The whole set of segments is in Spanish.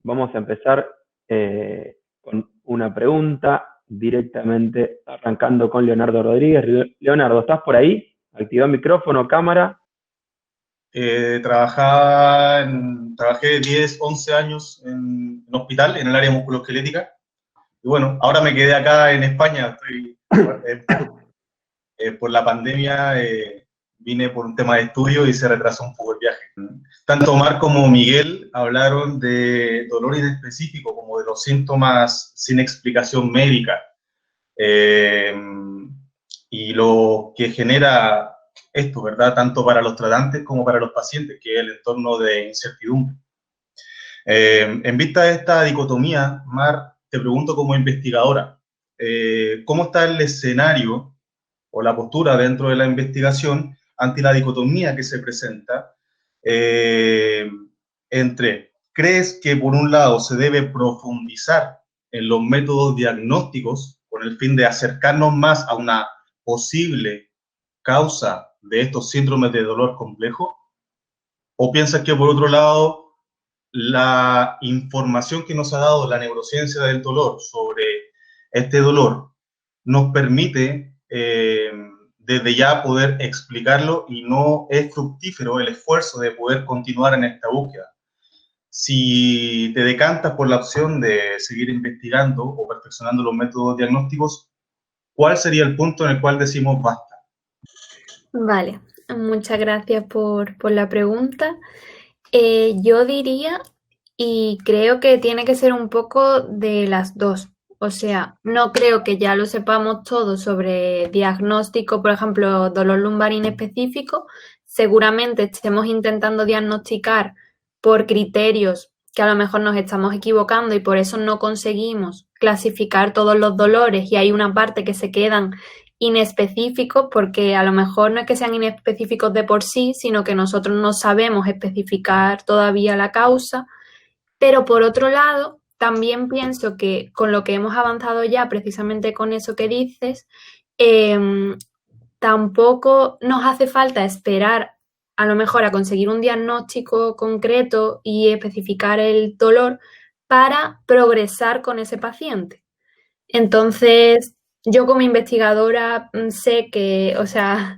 Vamos a empezar con una pregunta directamente arrancando con Leonardo Rodríguez. Leonardo, ¿estás por ahí? Activa micrófono, cámara. Trabajé 10, 11 años en un hospital, en el área musculoesquelética. Y bueno, ahora me quedé acá en España. Por la pandemia vine por un tema de estudio y se retrasó un poco el viaje. Tanto Omar como Miguel hablaron de dolor inespecífico, como de los síntomas sin explicación médica. Y lo que genera esto, ¿verdad? Tanto para los tratantes como para los pacientes, que es el entorno de incertidumbre. En vista de esta dicotomía, Mar, te pregunto como investigadora, ¿cómo está el escenario o la postura dentro de la investigación ante la dicotomía que se presenta entre, ¿crees que por un lado se debe profundizar en los métodos diagnósticos con el fin de acercarnos más a una posible causa de estos síndromes de dolor complejo? ¿O piensas que por otro lado la información que nos ha dado la neurociencia del dolor sobre este dolor nos permite desde ya poder explicarlo y no es fructífero el esfuerzo de poder continuar en esta búsqueda? Si te decantas por la opción de seguir investigando o perfeccionando los métodos diagnósticos, ¿cuál sería el punto en el cual decimos basta? Vale, muchas gracias por la pregunta. Yo diría, y creo que tiene que ser un poco de las dos. O sea, no creo que ya lo sepamos todo sobre diagnóstico, por ejemplo, dolor lumbar inespecífico. Seguramente estemos intentando diagnosticar por criterios que a lo mejor nos estamos equivocando y por eso no conseguimos clasificar todos los dolores y hay una parte que se quedan inespecíficos porque a lo mejor no es que sean inespecíficos de por sí, sino que nosotros no sabemos especificar todavía la causa. Pero por otro lado, también pienso que con lo que hemos avanzado ya, precisamente con eso que dices, tampoco nos hace falta esperar a lo mejor a conseguir un diagnóstico concreto y especificar el dolor para progresar con ese paciente. Entonces, yo como investigadora sé que, o sea,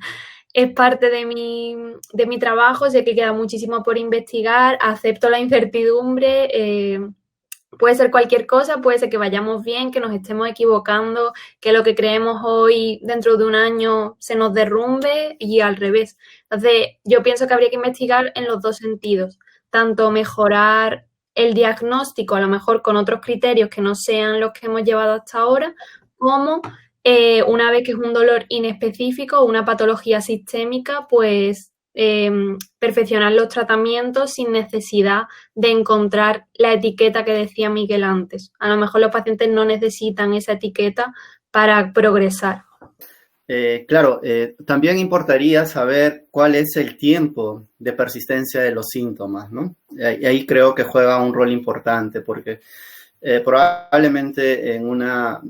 es parte de mi trabajo, sé que queda muchísimo por investigar, acepto la incertidumbre, puede ser cualquier cosa, puede ser que vayamos bien, que nos estemos equivocando, que lo que creemos hoy dentro de un año se nos derrumbe y al revés. Entonces, yo pienso que habría que investigar en los dos sentidos, tanto mejorar el diagnóstico, a lo mejor con otros criterios que no sean los que hemos llevado hasta ahora, como una vez que es un dolor inespecífico o una patología sistémica, pues perfeccionar los tratamientos sin necesidad de encontrar la etiqueta que decía Miguel antes. A lo mejor los pacientes no necesitan esa etiqueta para progresar. Claro, también importaría saber cuál es el tiempo de persistencia de los síntomas, ¿no? Y ahí creo que juega un rol importante porque probablemente en una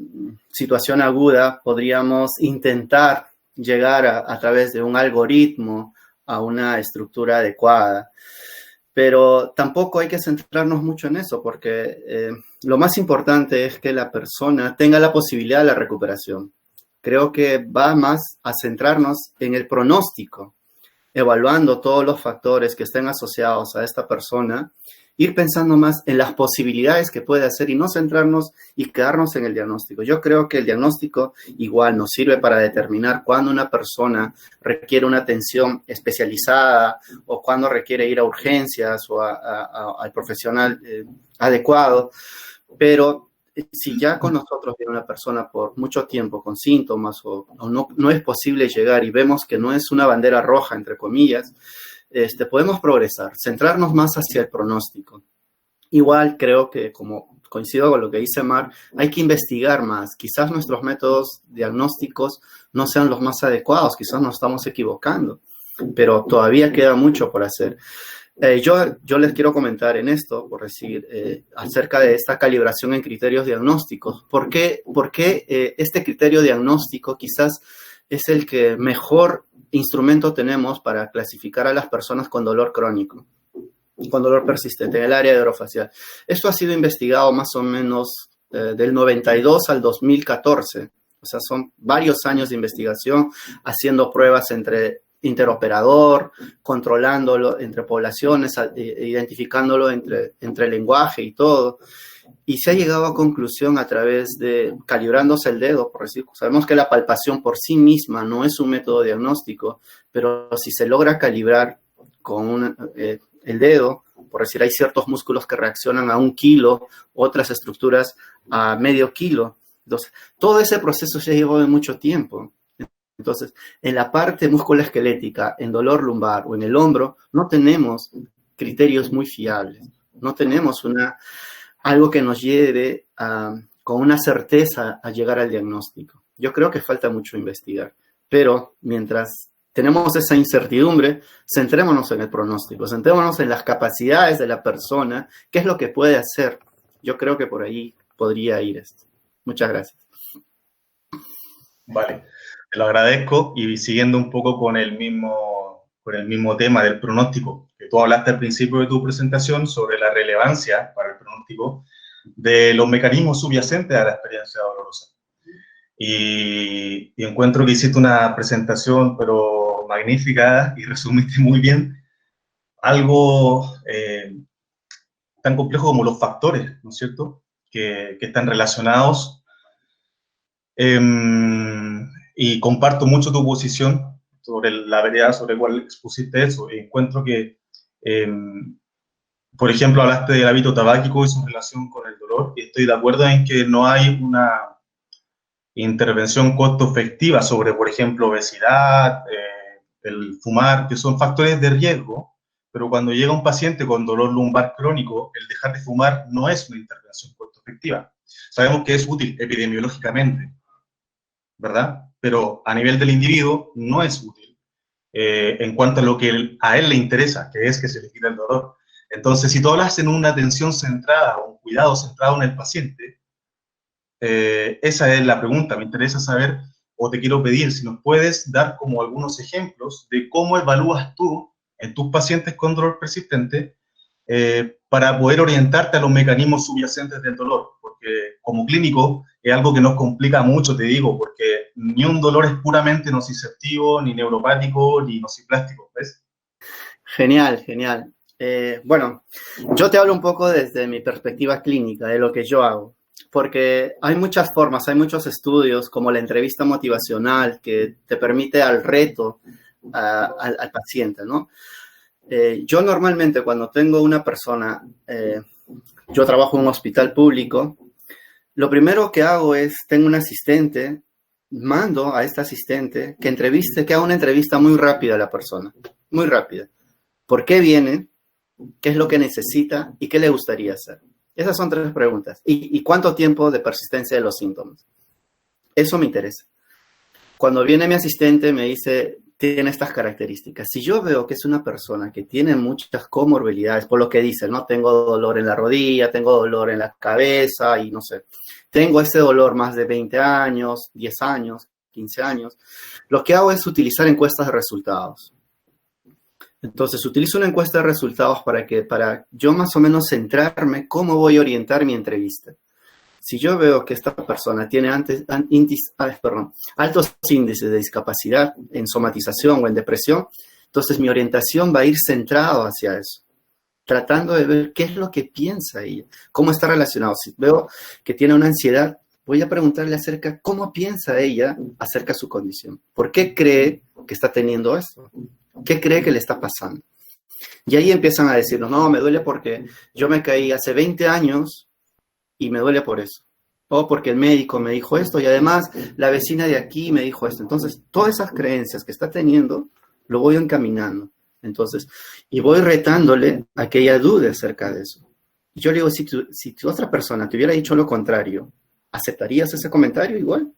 situación aguda podríamos intentar llegar a través de un algoritmo a una estructura adecuada. Pero tampoco hay que centrarnos mucho en eso porque lo más importante es que la persona tenga la posibilidad de la recuperación. Creo que va más a centrarnos en el pronóstico, evaluando todos los factores que estén asociados a esta persona, ir pensando más en las posibilidades que puede hacer y no centrarnos y quedarnos en el diagnóstico. Yo creo que el diagnóstico igual nos sirve para determinar cuándo una persona requiere una atención especializada o cuándo requiere ir a urgencias o al profesional adecuado, pero si ya con nosotros viene una persona por mucho tiempo con síntomas o no es posible llegar y vemos que no es una bandera roja, entre comillas, podemos progresar, centrarnos más hacia el pronóstico. Igual creo que, como coincido con lo que dice Mar, hay que investigar más. Quizás nuestros métodos diagnósticos no sean los más adecuados, quizás nos estamos equivocando, pero todavía queda mucho por hacer. Yo les quiero comentar en esto, por decir, acerca de esta calibración en criterios diagnósticos. ¿Por qué este criterio diagnóstico quizás es el que mejor instrumento tenemos para clasificar a las personas con dolor crónico? con dolor persistente en el área de orofacial. Esto ha sido investigado más o menos del 92 al 2014. O sea, son varios años de investigación, haciendo pruebas entre interoperador, controlándolo entre poblaciones, identificándolo entre lenguaje y todo. Y se ha llegado a conclusión a través de calibrándose el dedo, por decir. Sabemos que la palpación por sí misma no es un método diagnóstico, pero si se logra calibrar con el dedo, por decir, hay ciertos músculos que reaccionan a 1 kilo, otras estructuras a medio kilo. Entonces, todo ese proceso se llevó de mucho tiempo. Entonces, en la parte musculoesquelética, en dolor lumbar o en el hombro, no tenemos criterios muy fiables. No tenemos algo que nos lleve con una certeza a llegar al diagnóstico. Yo creo que falta mucho investigar. Pero mientras tenemos esa incertidumbre, centrémonos en el pronóstico, centrémonos en las capacidades de la persona, qué es lo que puede hacer. Yo creo que por ahí podría ir esto. Muchas gracias. Vale, te lo agradezco, y siguiendo un poco con el mismo tema del pronóstico, que tú hablaste al principio de tu presentación sobre la relevancia para el pronóstico de los mecanismos subyacentes a la experiencia dolorosa. Y encuentro que hiciste una presentación, pero magnífica, y resumiste muy bien algo tan complejo como los factores, ¿no es cierto?, que están relacionados. Y comparto mucho tu posición sobre la vereda sobre la cual expusiste eso. Encuentro que, por ejemplo, hablaste del hábito tabáquico y su relación con el dolor, y estoy de acuerdo en que no hay una intervención costo efectiva sobre, por ejemplo, obesidad, el fumar, que son factores de riesgo, pero cuando llega un paciente con dolor lumbar crónico, el dejar de fumar no es una intervención costo efectiva. Sabemos que es útil epidemiológicamente, ¿verdad? Pero a nivel del individuo no es útil en cuanto a lo que a él le interesa, que es que se le quite el dolor. Entonces, si tú hablas en una atención centrada o un cuidado centrado en el paciente, esa es la pregunta. Me interesa saber, o te quiero pedir, si nos puedes dar como algunos ejemplos de cómo evalúas tú en tus pacientes con dolor persistente para poder orientarte a los mecanismos subyacentes del dolor, porque como clínico es algo que nos complica mucho, te digo, porque ni un dolor es puramente nociceptivo, ni neuropático, ni nociplástico, ¿ves? Genial, genial. Bueno, yo te hablo un poco desde mi perspectiva clínica, de lo que yo hago, porque hay muchas formas, hay muchos estudios, como la entrevista motivacional, que te permite al reto al paciente, ¿no? Yo normalmente cuando tengo una persona, yo trabajo en un hospital público, lo primero que hago es, tengo un asistente, mando a este asistente que haga una entrevista muy rápida a la persona, muy rápida. ¿Por qué viene? ¿Qué es lo que necesita? ¿Y qué le gustaría hacer? Esas son 3 preguntas. ¿Y cuánto tiempo de persistencia de los síntomas? Eso me interesa. Cuando viene mi asistente me dice, tiene estas características. Si yo veo que es una persona que tiene muchas comorbilidades, por lo que dice, ¿no? Tengo dolor en la rodilla, tengo dolor en la cabeza y no sé. Tengo ese dolor más de 20 años, 10 años, 15 años. Lo que hago es utilizar encuestas de resultados. Entonces, utilizo una encuesta de resultados para yo más o menos centrarme cómo voy a orientar mi entrevista. Si yo veo que esta persona tiene altos índices de discapacidad en somatización o en depresión, entonces mi orientación va a ir centrado hacia eso, tratando de ver qué es lo que piensa ella, cómo está relacionado. Si veo que tiene una ansiedad, voy a preguntarle acerca cómo piensa ella acerca de su condición. ¿Por qué cree que está teniendo esto? ¿Qué cree que le está pasando? Y ahí empiezan a decirnos, no, me duele porque yo me caí hace 20 años y me duele por eso. O porque el médico me dijo esto y además la vecina de aquí me dijo esto. Entonces, todas esas creencias que está teniendo, lo voy encaminando. Entonces, y voy retándole a que ella dude acerca de eso. Y yo le digo, si tu otra persona te hubiera dicho lo contrario, ¿aceptarías ese comentario igual?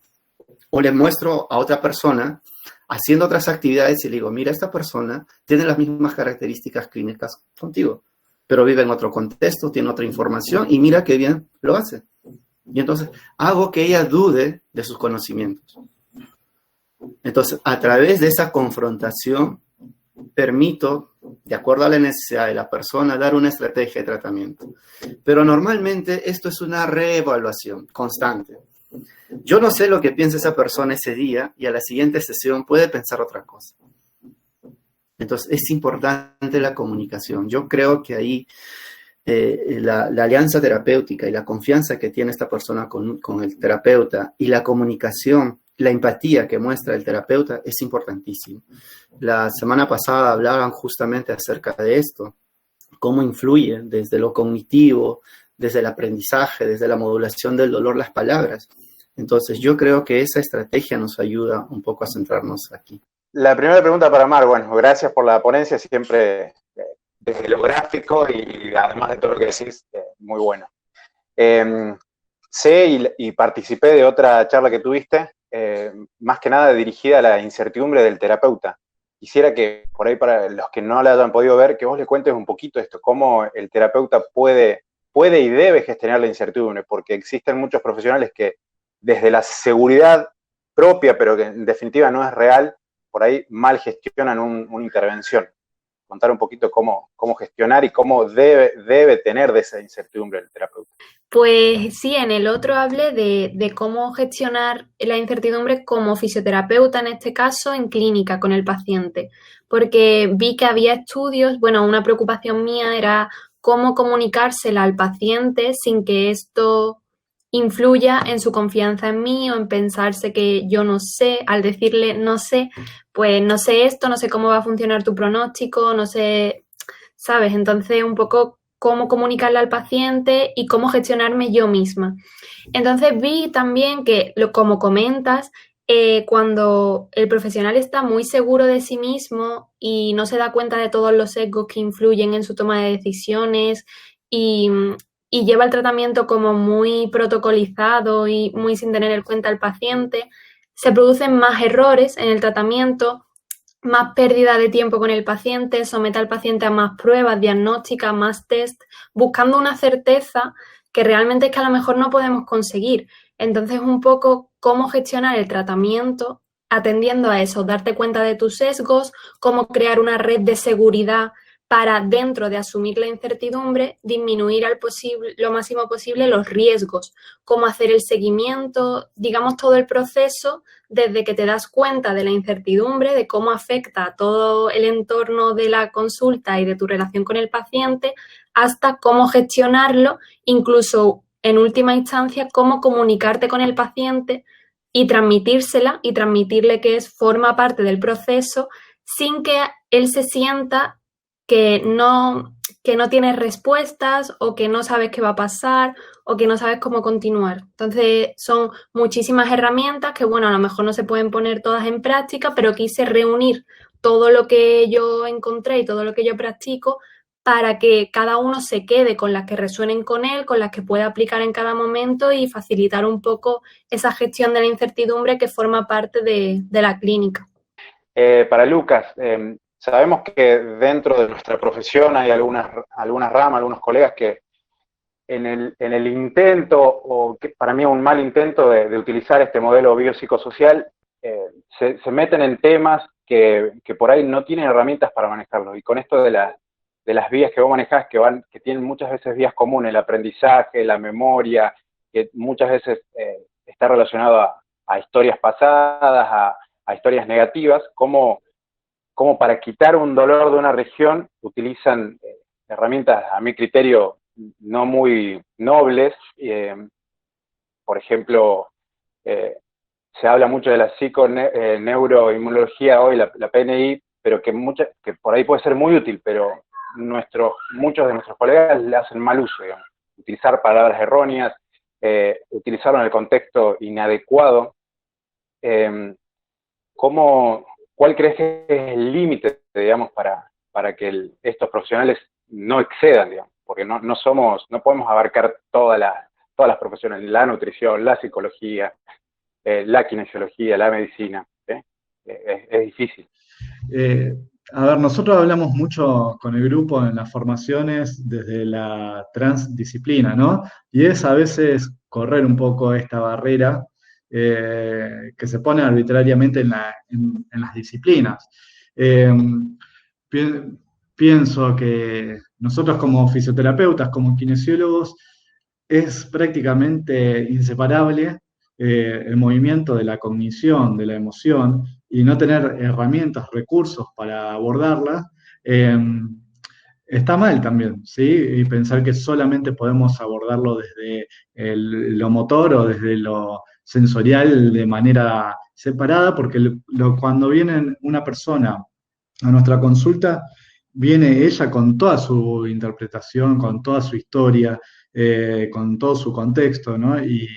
O le muestro a otra persona haciendo otras actividades y le digo, mira, esta persona tiene las mismas características clínicas contigo, pero vive en otro contexto, tiene otra información y mira qué bien lo hace. Y entonces hago que ella dude de sus conocimientos. Entonces, a través de esa confrontación, permito, de acuerdo a la necesidad de la persona, dar una estrategia de tratamiento. Pero normalmente esto es una reevaluación constante. Yo no sé lo que piensa esa persona ese día y a la siguiente sesión puede pensar otra cosa. Entonces es importante la comunicación. Yo creo que ahí la alianza terapéutica y la confianza que tiene esta persona con el terapeuta y la comunicación, la empatía que muestra el terapeuta es importantísimo. La semana pasada hablaban justamente acerca de esto, cómo influye desde lo cognitivo, desde el aprendizaje, desde la modulación del dolor, las palabras. Entonces yo creo que esa estrategia nos ayuda un poco a centrarnos aquí. La primera pregunta para Mar, bueno, gracias por la ponencia, siempre desde lo gráfico y además de todo lo que decís, muy bueno. Sé y participé de otra charla que tuviste, más que nada dirigida a la incertidumbre del terapeuta. Quisiera que, por ahí para los que no la hayan podido ver, que vos le cuentes un poquito esto, cómo el terapeuta puede y debe gestionar la incertidumbre, porque existen muchos profesionales que desde la seguridad propia, pero que en definitiva no es real, por ahí mal gestionan una intervención. Contar un poquito cómo gestionar y cómo debe tener de esa incertidumbre el terapeuta. Pues sí, en el otro hablé de cómo gestionar la incertidumbre como fisioterapeuta, en este caso en clínica con el paciente, porque vi que había estudios, bueno, una preocupación mía era cómo comunicársela al paciente sin que esto influya en su confianza en mí o en pensarse que yo no sé, al decirle no sé, pues no sé esto, no sé cómo va a funcionar tu pronóstico, no sé, ¿sabes? Entonces un poco cómo comunicarle al paciente y cómo gestionarme yo misma. Entonces vi también que, como comentas, cuando el profesional está muy seguro de sí mismo y no se da cuenta de todos los sesgos que influyen en su toma de decisiones y lleva el tratamiento como muy protocolizado y muy sin tener en cuenta al paciente, se producen más errores en el tratamiento, más pérdida de tiempo con el paciente, somete al paciente a más pruebas diagnósticas, más test, buscando una certeza que realmente es que a lo mejor no podemos conseguir. Entonces, un poco cómo gestionar el tratamiento atendiendo a eso, darte cuenta de tus sesgos, cómo crear una red de seguridad para, dentro de asumir la incertidumbre, disminuir lo máximo posible los riesgos, cómo hacer el seguimiento, digamos, todo el proceso desde que te das cuenta de la incertidumbre, de cómo afecta todo el entorno de la consulta y de tu relación con el paciente, hasta cómo gestionarlo, incluso en última instancia, cómo comunicarte con el paciente y transmitírsela y transmitirle que forma parte del proceso sin que él se sienta que no tienes respuestas o que no sabes qué va a pasar o que no sabes cómo continuar. Entonces, son muchísimas herramientas que, bueno, a lo mejor no se pueden poner todas en práctica, pero quise reunir todo lo que yo encontré y todo lo que yo practico para que cada uno se quede con las que resuenen con él, con las que pueda aplicar en cada momento y facilitar un poco esa gestión de la incertidumbre que forma parte de la clínica. Para Lucas, sabemos que dentro de nuestra profesión hay algunas ramas, algunos colegas que en el intento, o que para mí es un mal intento de utilizar este modelo biopsicosocial, se meten en temas que por ahí no tienen herramientas para manejarlo. Y con esto de las vías que vos manejás, que tienen muchas veces vías comunes, el aprendizaje, la memoria, que muchas veces está relacionado a historias pasadas, a historias negativas, como para quitar un dolor de una región utilizan herramientas, a mi criterio, no muy nobles. Por ejemplo, se habla mucho de la psiconeuroinmunología hoy, la PNI, pero que por ahí puede ser muy útil, pero muchos de nuestros colegas le hacen mal uso, digamos. Utilizar palabras erróneas, utilizarlo en el contexto inadecuado. ¿Cuál crees que es el límite, digamos, para que estos profesionales no excedan, digamos? Porque no podemos abarcar todas las profesiones, la nutrición, la psicología, la kinesiología, la medicina. Es difícil. A ver, nosotros hablamos mucho con el grupo en las formaciones desde la transdisciplina, ¿no? Y es a veces correr un poco esta barrera que se pone arbitrariamente en las disciplinas. pienso que nosotros como fisioterapeutas, como kinesiólogos, es prácticamente inseparable el movimiento de la cognición, de la emoción, y no tener herramientas, recursos para abordarla, eh, está mal también, ¿sí? Y pensar que solamente podemos abordarlo desde lo motor o desde lo sensorial de manera separada, porque cuando viene una persona a nuestra consulta, viene ella con toda su interpretación, con toda su historia, con todo su contexto, ¿no? Y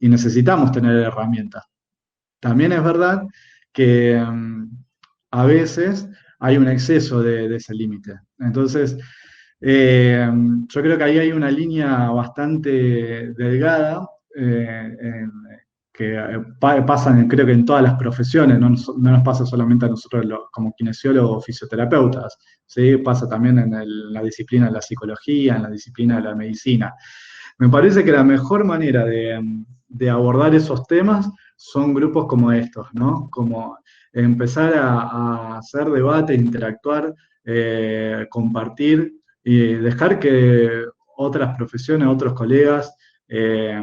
necesitamos tener herramientas. También es verdad que a veces hay un exceso de ese límite. Entonces, yo creo que ahí hay una línea bastante delgada que pasan, creo que en todas las profesiones, no nos pasa solamente a nosotros como kinesiólogos o fisioterapeutas, ¿sí? Pasa también en la disciplina de la psicología, en la disciplina de la medicina. Me parece que la mejor manera de abordar esos temas son grupos como estos, ¿no? Como empezar a hacer debate, interactuar, compartir y dejar que otras profesiones, otros colegas eh,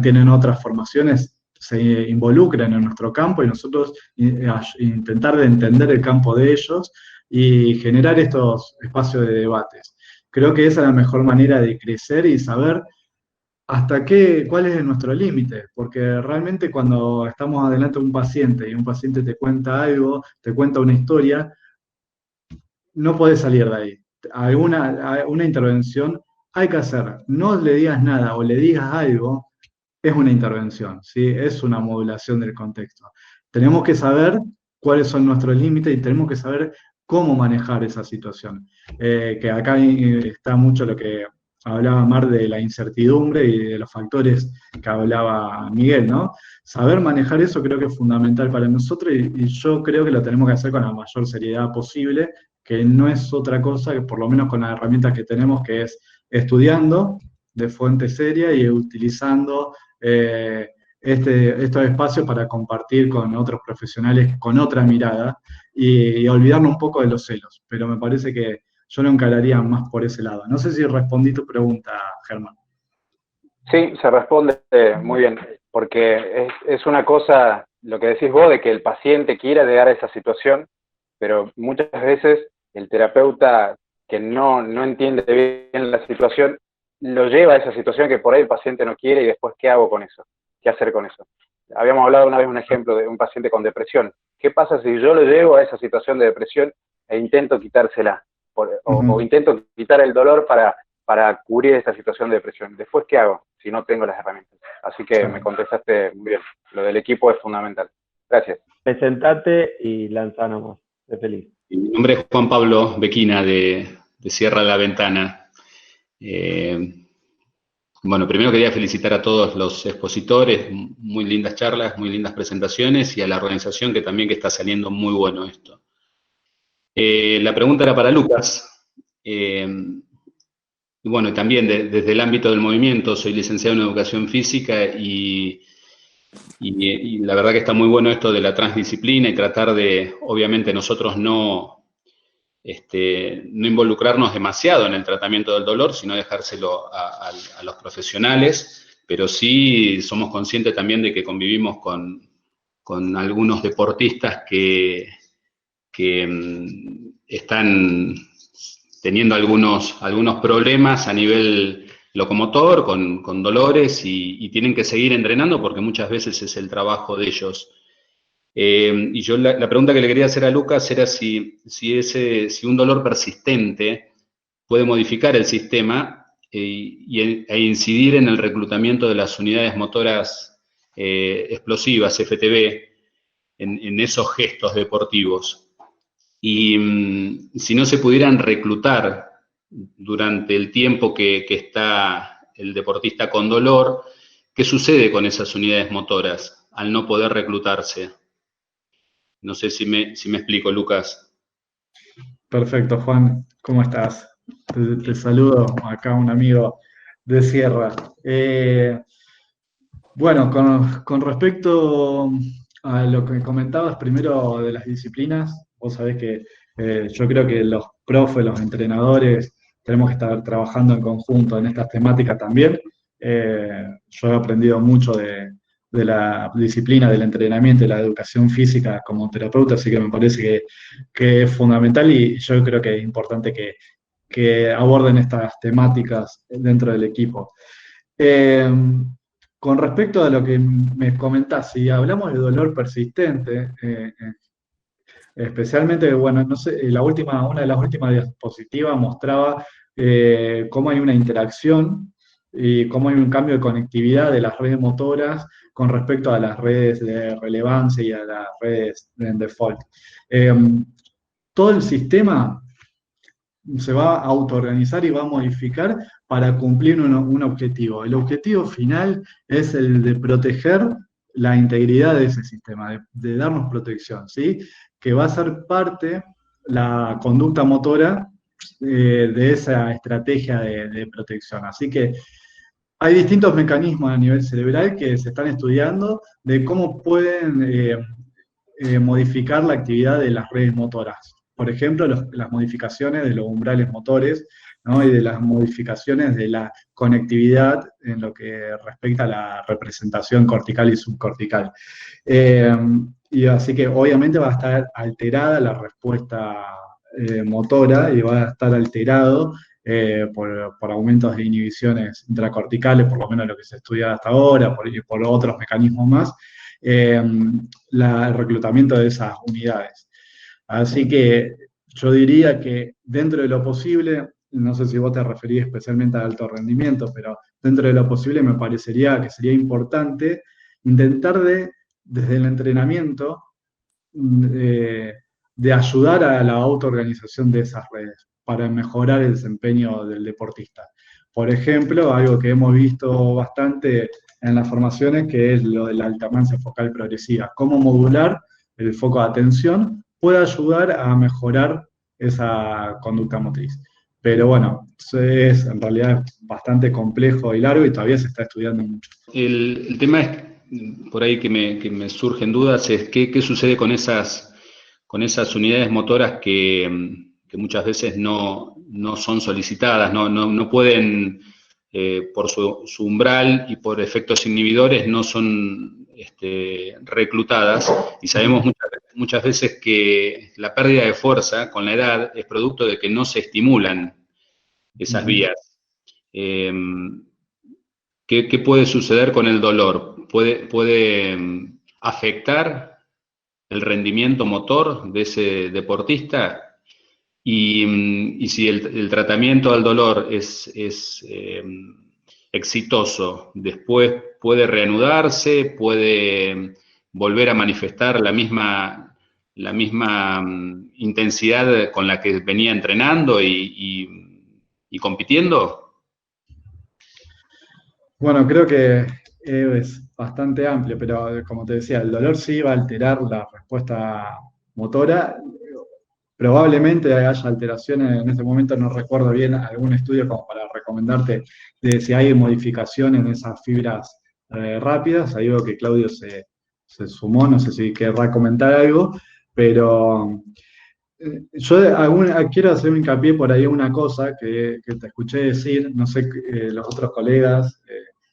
tienen otras formaciones se involucren en nuestro campo y nosotros intentar de entender el campo de ellos y generar estos espacios de debates. Creo que esa es la mejor manera de crecer y saber cuál es nuestro límite, porque realmente cuando estamos adelante de un paciente y un paciente te cuenta algo, te cuenta una historia, no podés salir de ahí. Una intervención hay que hacer. No le digas nada o le digas algo, es una intervención, ¿sí? Es una modulación del contexto. Tenemos que saber cuáles son nuestros límites y tenemos que saber cómo manejar esa situación. Que acá está mucho lo que hablaba Mar de la incertidumbre y de los factores que hablaba Miguel, ¿no? Saber manejar eso creo que es fundamental para nosotros y yo creo que lo tenemos que hacer con la mayor seriedad posible, que no es otra cosa que por lo menos con las herramientas que tenemos, que es estudiando de fuente seria y utilizando estos espacios para compartir con otros profesionales con otra mirada y olvidarnos un poco de los celos. Pero me parece que yo lo encararía más por ese lado. No sé si respondí tu pregunta, Germán. Sí, se responde muy bien, porque es una cosa, lo que decís vos, de que el paciente quiera llegar a esa situación, pero muchas veces el terapeuta que no entiende bien la situación, lo lleva a esa situación que por ahí el paciente no quiere y después, ¿qué hago con eso? ¿Qué hacer con eso? Habíamos hablado una vez un ejemplo de un paciente con depresión. ¿Qué pasa si yo lo llevo a esa situación de depresión e intento quitársela? O intento quitar el dolor para cubrir esta situación de depresión. Después, ¿qué hago si no tengo las herramientas? Así que me contestaste muy bien. Lo del equipo es fundamental. Gracias. Presentate y lanzamos. Sé feliz. Mi nombre es Juan Pablo Bequina de Sierra La Ventana. Bueno, primero quería felicitar a todos los expositores, muy lindas charlas, muy lindas presentaciones, y a la organización que también que está saliendo muy bueno esto. La pregunta era para Lucas. Bueno, también desde el ámbito del movimiento, soy licenciado en Educación Física y la verdad que está muy bueno esto de la transdisciplina y tratar de, obviamente nosotros no involucrarnos demasiado en el tratamiento del dolor, sino dejárselo a los profesionales, pero sí somos conscientes también de que convivimos con algunos deportistas que están teniendo algunos problemas a nivel locomotor, con dolores, y tienen que seguir entrenando porque muchas veces es el trabajo de ellos. Y yo la pregunta que le quería hacer a Lucas era si un dolor persistente puede modificar el sistema e incidir en el reclutamiento de las unidades motoras explosivas, FTB, en esos gestos deportivos. Y si no se pudieran reclutar durante el tiempo que está el deportista con dolor, ¿qué sucede con esas unidades motoras al no poder reclutarse? No sé si me explico, Lucas. Perfecto, Juan. ¿Cómo estás? Te saludo acá, un amigo de Sierra. Bueno, con respecto a lo que comentabas primero de las disciplinas, vos sabés que Yo creo que los profes, los entrenadores, tenemos que estar trabajando en conjunto en estas temáticas también. Yo he aprendido mucho de la disciplina del entrenamiento y la educación física como terapeuta, así que me parece que es fundamental y yo creo que es importante que aborden estas temáticas dentro del equipo. Con respecto a lo que me comentás, si hablamos de dolor persistente, especialmente, bueno, no sé, una de las últimas diapositivas mostraba cómo hay una interacción y cómo hay un cambio de conectividad de las redes motoras con respecto a las redes de relevancia y a las redes de default. Todo el sistema se va a autoorganizar y va a modificar para cumplir un objetivo. El objetivo final es el de proteger la integridad de ese sistema, de darnos protección, ¿sí? Que va a ser parte la conducta motora de esa estrategia de protección. Así que hay distintos mecanismos a nivel cerebral que se están estudiando de cómo pueden modificar la actividad de las redes motoras. Por ejemplo, las modificaciones de los umbrales motores, ¿no? Y de las modificaciones de la conectividad en lo que respecta a la representación cortical y subcortical. Y así que obviamente va a estar alterada la respuesta motora y va a estar alterado por aumentos de inhibiciones intracorticales, por lo menos lo que se estudia hasta ahora, por otros mecanismos más, el reclutamiento de esas unidades. Así que yo diría que dentro de lo posible, no sé si vos te referís especialmente al alto rendimiento, pero dentro de lo posible me parecería que sería importante intentar desde el entrenamiento de ayudar a la autoorganización de esas redes para mejorar el desempeño del deportista. Por ejemplo, algo que hemos visto bastante en las formaciones, que es lo de la alterancia focal progresiva, cómo modular el foco de atención puede ayudar a mejorar esa conducta motriz. Pero bueno, es en realidad bastante complejo y largo y todavía se está estudiando mucho. El tema es, por ahí que me surgen dudas, es qué sucede con esas unidades motoras que muchas veces no son solicitadas, no pueden, por su umbral y por efectos inhibidores, no son reclutadas, y sabemos muchas veces que la pérdida de fuerza con la edad es producto de que no se estimulan esas vías. ¿Qué puede suceder con el dolor? ¿Puede afectar el rendimiento motor de ese deportista? Y si el tratamiento al dolor es exitoso, después puede reanudarse, puede volver a manifestar la misma intensidad con la que venía entrenando y compitiendo. Bueno, creo que es bastante amplio, pero como te decía, el dolor sí va a alterar la respuesta motora. Probablemente haya alteraciones, en este momento no recuerdo bien algún estudio como para recomendarte de si hay modificación en esas fibras rápidas. Ahí veo que Claudio se sumó, no sé si querrá comentar algo, pero yo quiero hacer un hincapié por ahí una cosa que te escuché decir, no sé los otros colegas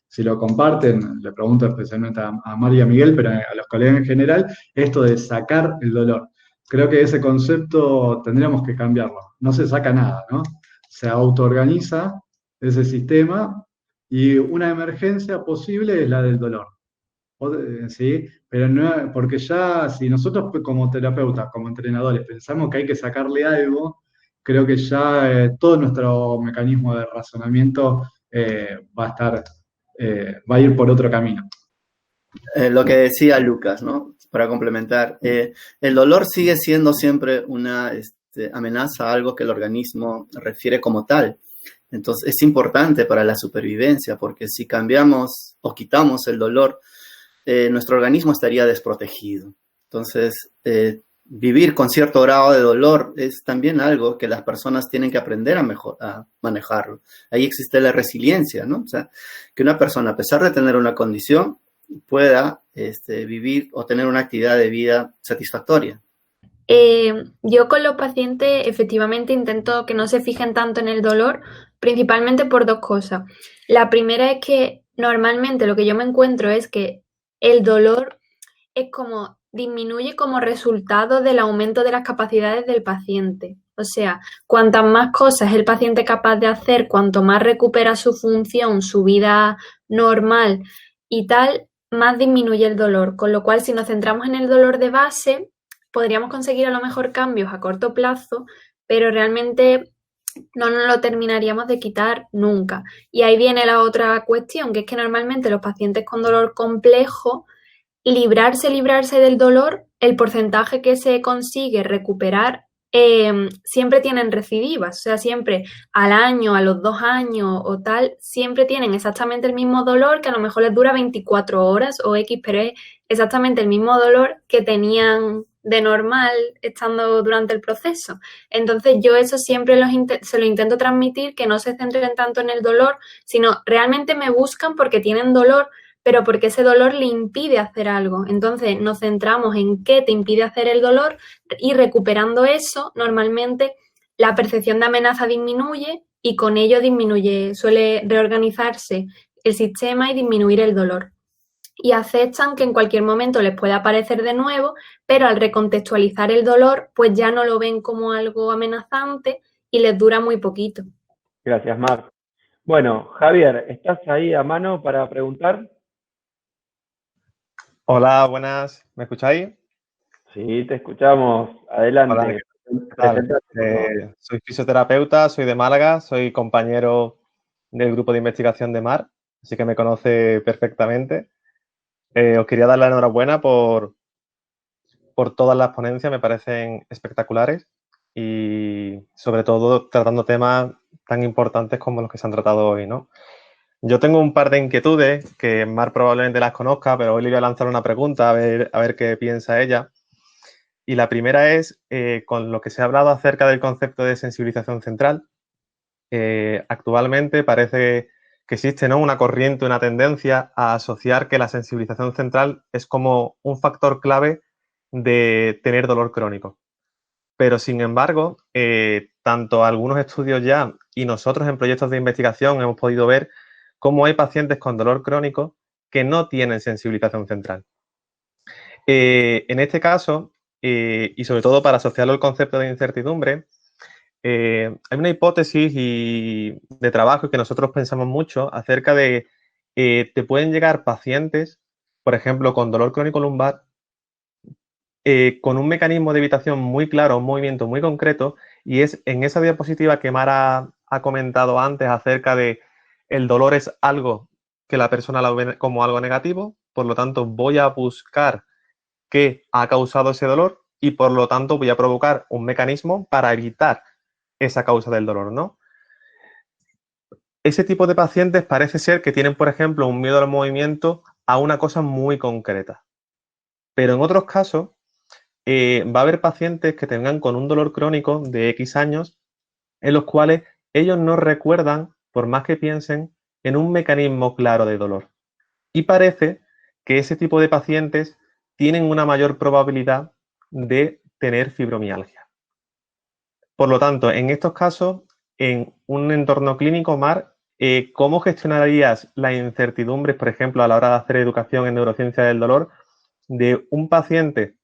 si lo comparten, le pregunto especialmente a María Miguel, pero a los colegas en general, esto de sacar el dolor. Creo que ese concepto tendríamos que cambiarlo. No se saca nada, ¿no? Se autoorganiza ese sistema y una emergencia posible es la del dolor, ¿sí? Pero no, porque ya si nosotros como terapeutas, como entrenadores, pensamos que hay que sacarle algo, creo que ya todo nuestro mecanismo de razonamiento va a ir por otro camino. Lo que decía Lucas, ¿no? Para complementar, el dolor sigue siendo siempre una amenaza a algo que el organismo refiere como tal. Entonces es importante para la supervivencia, porque si cambiamos o quitamos el dolor, nuestro organismo estaría desprotegido. Entonces, vivir con cierto grado de dolor es también algo que las personas tienen que aprender a manejarlo. Ahí existe la resiliencia, ¿no? O sea, que una persona, a pesar de tener una condición, pueda vivir o tener una actividad de vida satisfactoria. Yo con los pacientes efectivamente intento que no se fijen tanto en el dolor, principalmente por dos cosas. La primera es que normalmente lo que yo me encuentro es que el dolor es como disminuye como resultado del aumento de las capacidades del paciente. O sea, cuantas más cosas es el paciente capaz de hacer, cuanto más recupera su función, su vida normal y tal, más disminuye el dolor. Con lo cual, si nos centramos en el dolor de base, podríamos conseguir a lo mejor cambios a corto plazo, pero realmente no nos lo terminaríamos de quitar nunca. Y ahí viene la otra cuestión, que es que normalmente los pacientes con dolor complejo, librarse del dolor, el porcentaje que se consigue recuperar siempre tienen recidivas, o sea, siempre al año, a los 2 años o tal, siempre tienen exactamente el mismo dolor que a lo mejor les dura 24 horas o X, pero es exactamente el mismo dolor que tenían de normal estando durante el proceso. Entonces yo eso siempre se lo intento transmitir, que no se centren tanto en el dolor, sino realmente me buscan porque tienen dolor, pero porque ese dolor le impide hacer algo. Entonces nos centramos en qué te impide hacer el dolor y recuperando eso, normalmente la percepción de amenaza disminuye y con ello suele reorganizarse el sistema y disminuir el dolor. Y aceptan que en cualquier momento les puede aparecer de nuevo, pero al recontextualizar el dolor, pues ya no lo ven como algo amenazante y les dura muy poquito. Gracias, Mar. Bueno, Javier, ¿estás ahí a mano para preguntar? Hola, buenas. ¿Me escucháis? Sí, te escuchamos. Adelante. Hola, ¿qué tal? Soy fisioterapeuta, soy de Málaga, soy compañero del grupo de investigación de Mar, así que me conoce perfectamente. Os quería dar la enhorabuena por todas las ponencias, me parecen espectaculares y sobre todo tratando temas tan importantes como los que se han tratado hoy, ¿no? Yo tengo un par de inquietudes que Mar probablemente las conozca, pero hoy le voy a lanzar una pregunta a ver qué piensa ella. Y la primera es, con lo que se ha hablado acerca del concepto de sensibilización central, actualmente parece que existe, ¿no?, una corriente, una tendencia a asociar que la sensibilización central es como un factor clave de tener dolor crónico. Pero, sin embargo, tanto algunos estudios ya y nosotros en proyectos de investigación hemos podido ver cómo hay pacientes con dolor crónico que no tienen sensibilización central. En este caso, y sobre todo para asociarlo al concepto de incertidumbre, hay una hipótesis de trabajo que nosotros pensamos mucho acerca de te pueden llegar pacientes, por ejemplo, con dolor crónico lumbar, con un mecanismo de evitación muy claro, un movimiento muy concreto, y es en esa diapositiva que Mara ha comentado antes acerca de el dolor es algo que la persona lo ve como algo negativo, por lo tanto voy a buscar qué ha causado ese dolor y por lo tanto voy a provocar un mecanismo para evitar esa causa del dolor, ¿no? Ese tipo de pacientes parece ser que tienen, por ejemplo, un miedo al movimiento a una cosa muy concreta. Pero en otros casos va a haber pacientes que tengan con un dolor crónico de X años en los cuales ellos no recuerdan, por más que piensen, en un mecanismo claro de dolor. Y parece que ese tipo de pacientes tienen una mayor probabilidad de tener fibromialgia. Por lo tanto, en estos casos, en un entorno clínico, Mar, ¿cómo gestionarías la incertidumbre, por ejemplo, a la hora de hacer educación en neurociencia del dolor, de un paciente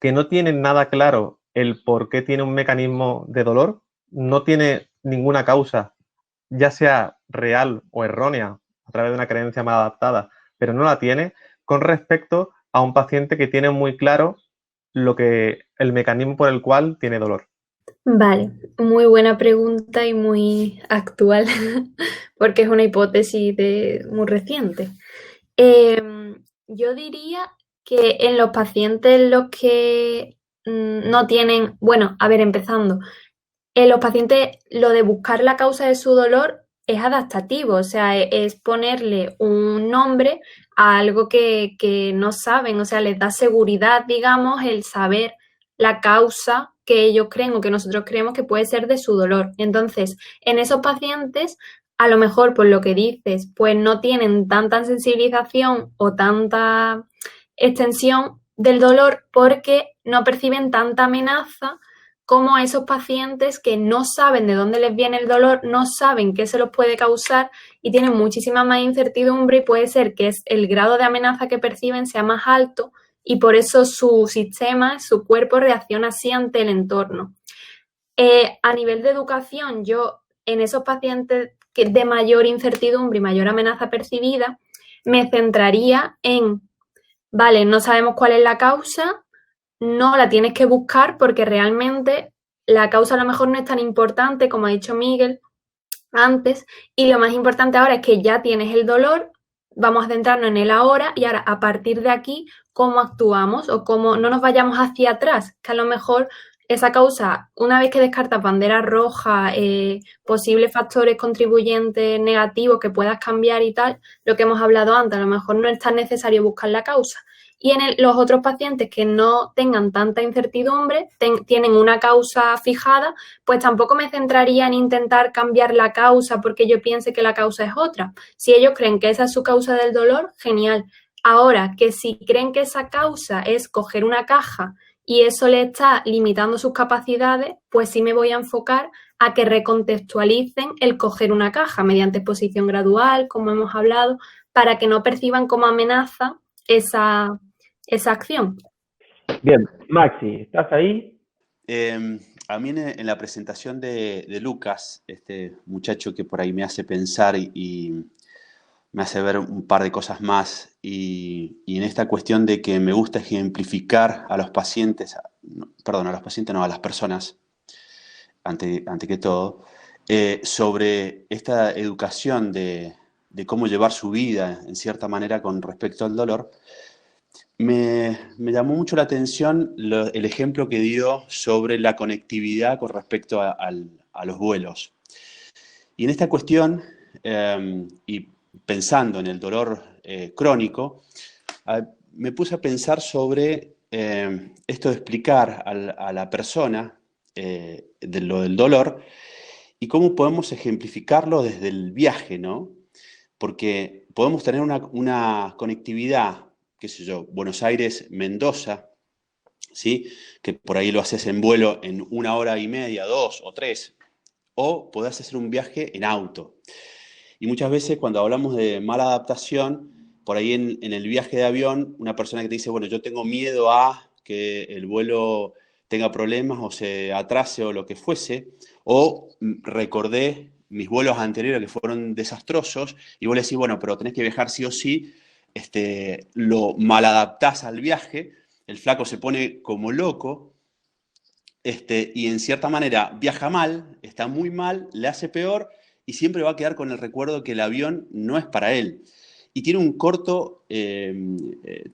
que no tiene nada claro el por qué tiene un mecanismo de dolor, no tiene ninguna causa, ya sea real o errónea, a través de una creencia mal adaptada, pero no la tiene, con respecto a un paciente que tiene muy claro el mecanismo por el cual tiene dolor? Vale, muy buena pregunta y muy actual, porque es una hipótesis muy reciente. Yo diría que en los pacientes los que no tienen, bueno, a ver, empezando, en los pacientes lo de buscar la causa de su dolor es adaptativo, o sea, es ponerle un nombre a algo que no saben, o sea, les da seguridad, digamos, el saber la causa que ellos creen o que nosotros creemos que puede ser de su dolor. Entonces, en esos pacientes, a lo mejor por lo que dices, pues no tienen tanta sensibilización o tanta extensión del dolor porque no perciben tanta amenaza como esos pacientes que no saben de dónde les viene el dolor, no saben qué se los puede causar y tienen muchísima más incertidumbre, y puede ser que el grado de amenaza que perciben sea más alto y por eso su sistema, su cuerpo reacciona así ante el entorno. A nivel de educación, yo en esos pacientes de mayor incertidumbre y mayor amenaza percibida, me centraría en, vale, no sabemos cuál es la causa, no la tienes que buscar porque realmente la causa a lo mejor no es tan importante, como ha dicho Miguel antes, y lo más importante ahora es que ya tienes el dolor, vamos a centrarnos en el ahora y ahora a partir de aquí cómo actuamos o cómo no nos vayamos hacia atrás, que a lo mejor esa causa, una vez que descartas bandera roja, posibles factores contribuyentes negativos que puedas cambiar y tal, lo que hemos hablado antes, a lo mejor no es tan necesario buscar la causa. Y en los otros pacientes que no tengan tanta incertidumbre, tienen una causa fijada, pues tampoco me centraría en intentar cambiar la causa porque yo piense que la causa es otra. Si ellos creen que esa es su causa del dolor, genial. Ahora, que si creen que esa causa es coger una caja y eso le está limitando sus capacidades, pues sí me voy a enfocar a que recontextualicen el coger una caja mediante exposición gradual, como hemos hablado, para que no perciban como amenaza esa acción. Bien, Maxi, ¿estás ahí? A mí en la presentación de Lucas, este muchacho que por ahí me hace pensar y me hace ver un par de cosas más, y en esta cuestión de que me gusta ejemplificar a los pacientes, a las personas, ante que todo, sobre esta educación de cómo llevar su vida, en cierta manera, con respecto al dolor. Me llamó mucho la atención el ejemplo que dio sobre la conectividad con respecto a los vuelos. Y en esta cuestión, y pensando en el dolor crónico, me puse a pensar sobre esto de explicar a la persona de lo del dolor y cómo podemos ejemplificarlo desde el viaje, ¿no? Porque podemos tener una conectividad, qué sé yo, Buenos Aires-Mendoza, ¿sí? Que por ahí lo haces en vuelo en 1 hora y media, 2 o 3, o podés hacer un viaje en auto. Y muchas veces cuando hablamos de mala adaptación, por ahí en el viaje de avión, una persona que te dice, bueno, yo tengo miedo a que el vuelo tenga problemas o se atrase o lo que fuese, o recordé mis vuelos anteriores que fueron desastrosos, y vos le decís, bueno, pero tenés que viajar sí o sí, lo maladaptás al viaje, el flaco se pone como loco, y en cierta manera viaja mal, está muy mal, le hace peor, y siempre va a quedar con el recuerdo que el avión no es para él. Y tiene un corto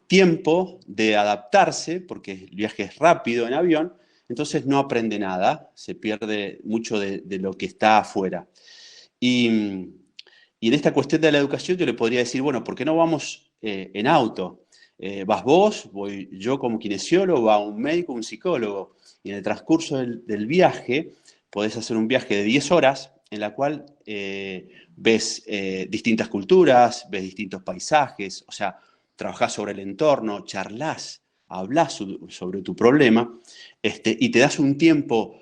tiempo de adaptarse, porque el viaje es rápido en avión, entonces no aprende nada, se pierde mucho de lo que está afuera. Y en esta cuestión de la educación yo le podría decir, bueno, ¿por qué no vamos en auto? Vas vos, voy yo como kinesiólogo, va un médico, un psicólogo, y en el transcurso del viaje podés hacer un viaje de 10 horas en la cual ves distintas culturas, ves distintos paisajes, o sea, trabajás sobre el entorno, charlás, hablás sobre tu problema, y te das un tiempo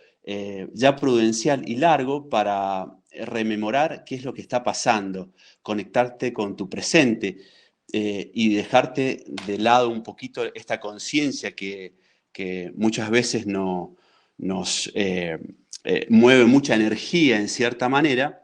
ya prudencial y largo para rememorar qué es lo que está pasando, conectarte con tu presente y dejarte de lado un poquito esta conciencia que muchas veces nos mueve mucha energía en cierta manera,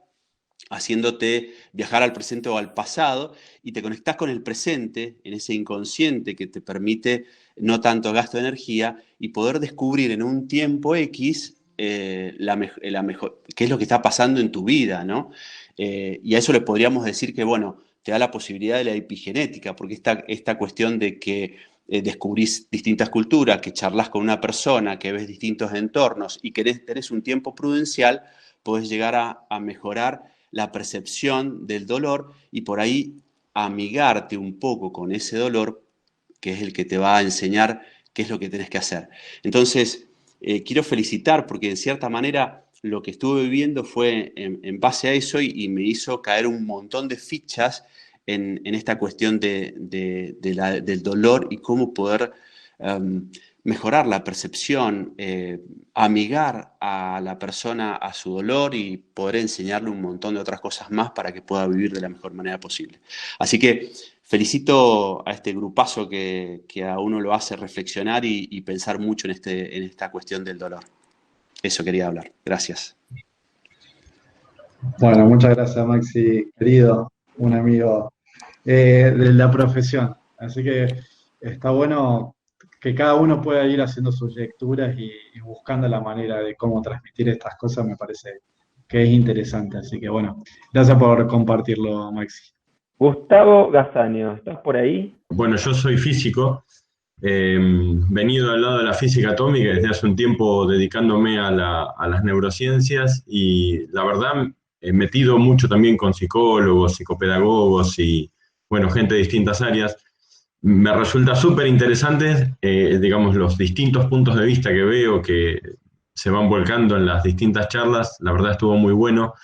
haciéndote viajar al presente o al pasado, y te conectás con el presente, en ese inconsciente que te permite no tanto gasto de energía y poder descubrir en un tiempo X la mejor, qué es lo que está pasando en tu vida, ¿no? Y a eso le podríamos decir que, bueno, te da la posibilidad de la epigenética, porque esta cuestión de que descubrís distintas culturas, que charlas con una persona, que ves distintos entornos y que tenés un tiempo prudencial, podés llegar a mejorar la percepción del dolor y por ahí amigarte un poco con ese dolor, que es el que te va a enseñar qué es lo que tenés que hacer. Entonces, quiero felicitar porque en cierta manera lo que estuve viviendo fue en base a eso y me hizo caer un montón de fichas en esta cuestión del dolor y cómo poder mejorar la percepción, amigar a la persona a su dolor y poder enseñarle un montón de otras cosas más para que pueda vivir de la mejor manera posible. Así que felicito a este grupazo que a uno lo hace reflexionar y pensar mucho en esta cuestión del dolor. Eso quería hablar. Gracias. Bueno, muchas gracias, Maxi, querido, un amigo de la profesión. Así que está bueno que cada uno pueda ir haciendo sus lecturas y buscando la manera de cómo transmitir estas cosas, me parece que es interesante. Así que bueno, gracias por compartirlo, Maxi. Gustavo Gazaño, ¿estás por ahí? Bueno, yo soy físico, venido al lado de la física atómica desde hace un tiempo dedicándome a las neurociencias y la verdad he metido mucho también con psicólogos, psicopedagogos y bueno, gente de distintas áreas. Me resulta súper interesante, digamos, los distintos puntos de vista que veo que se van volcando en las distintas charlas. La verdad estuvo muy bueno,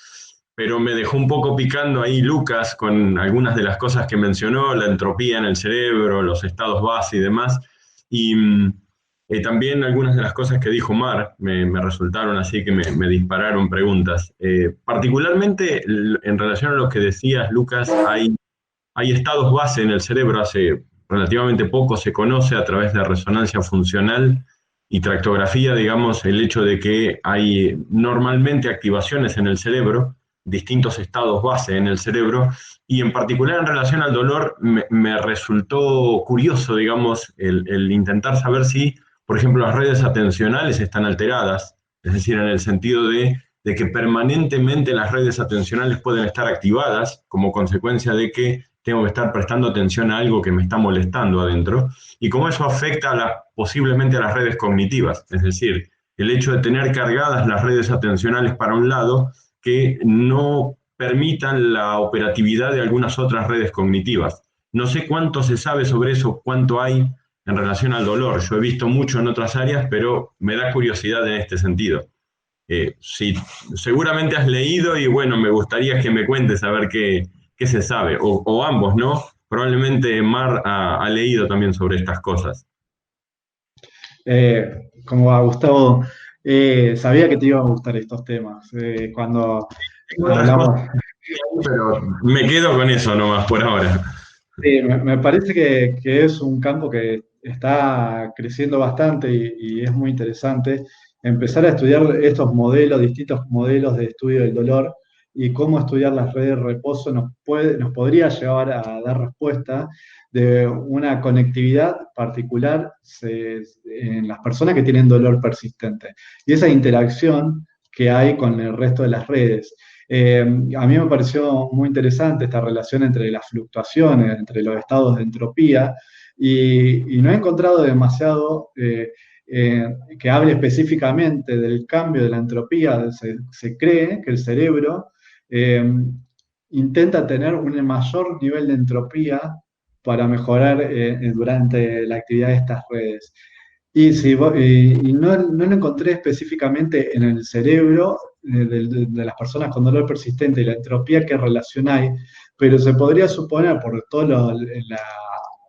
pero me dejó un poco picando ahí Lucas con algunas de las cosas que mencionó, la entropía en el cerebro, los estados base y demás. Y también algunas de las cosas que dijo Mar me resultaron así que me dispararon preguntas. Particularmente en relación a lo que decías, Lucas, hay estados base en el cerebro, hace relativamente poco se conoce a través de resonancia funcional y tractografía, digamos, el hecho de que hay normalmente activaciones en el cerebro, distintos estados base en el cerebro, y en particular en relación al dolor me resultó curioso, digamos, el intentar saber si, por ejemplo, las redes atencionales están alteradas, es decir, en el sentido de que permanentemente las redes atencionales pueden estar activadas como consecuencia de que tengo que estar prestando atención a algo que me está molestando adentro, y cómo eso afecta posiblemente a las redes cognitivas, es decir, el hecho de tener cargadas las redes atencionales para un lado que no permitan la operatividad de algunas otras redes cognitivas. No sé cuánto se sabe sobre eso, cuánto hay en relación al dolor. Yo he visto mucho en otras áreas, pero me da curiosidad en este sentido. Sí, seguramente has leído y bueno, me gustaría que me cuentes a ver qué se sabe, o ambos, ¿no? Probablemente Mar ha leído también sobre estas cosas. ¿Cómo va, Gustavo? Sabía que te iban a gustar estos temas. Cuando hablamos... Pero me quedo con eso nomás por ahora. Sí, me parece que es un campo que está creciendo bastante y es muy interesante empezar a estudiar estos modelos, distintos modelos de estudio del dolor, y cómo estudiar las redes de reposo nos podría llevar a dar respuesta de una conectividad particular en las personas que tienen dolor persistente. Y esa interacción que hay con el resto de las redes. A mí me pareció muy interesante esta relación entre las fluctuaciones, entre los estados de entropía, y no he encontrado demasiado que hable específicamente del cambio de la entropía. Se cree que el cerebro intenta tener un mayor nivel de entropía para mejorar durante la actividad de estas redes. Y no lo encontré específicamente en el cerebro de las personas con dolor persistente y la entropía, qué relación hay, pero se podría suponer por todos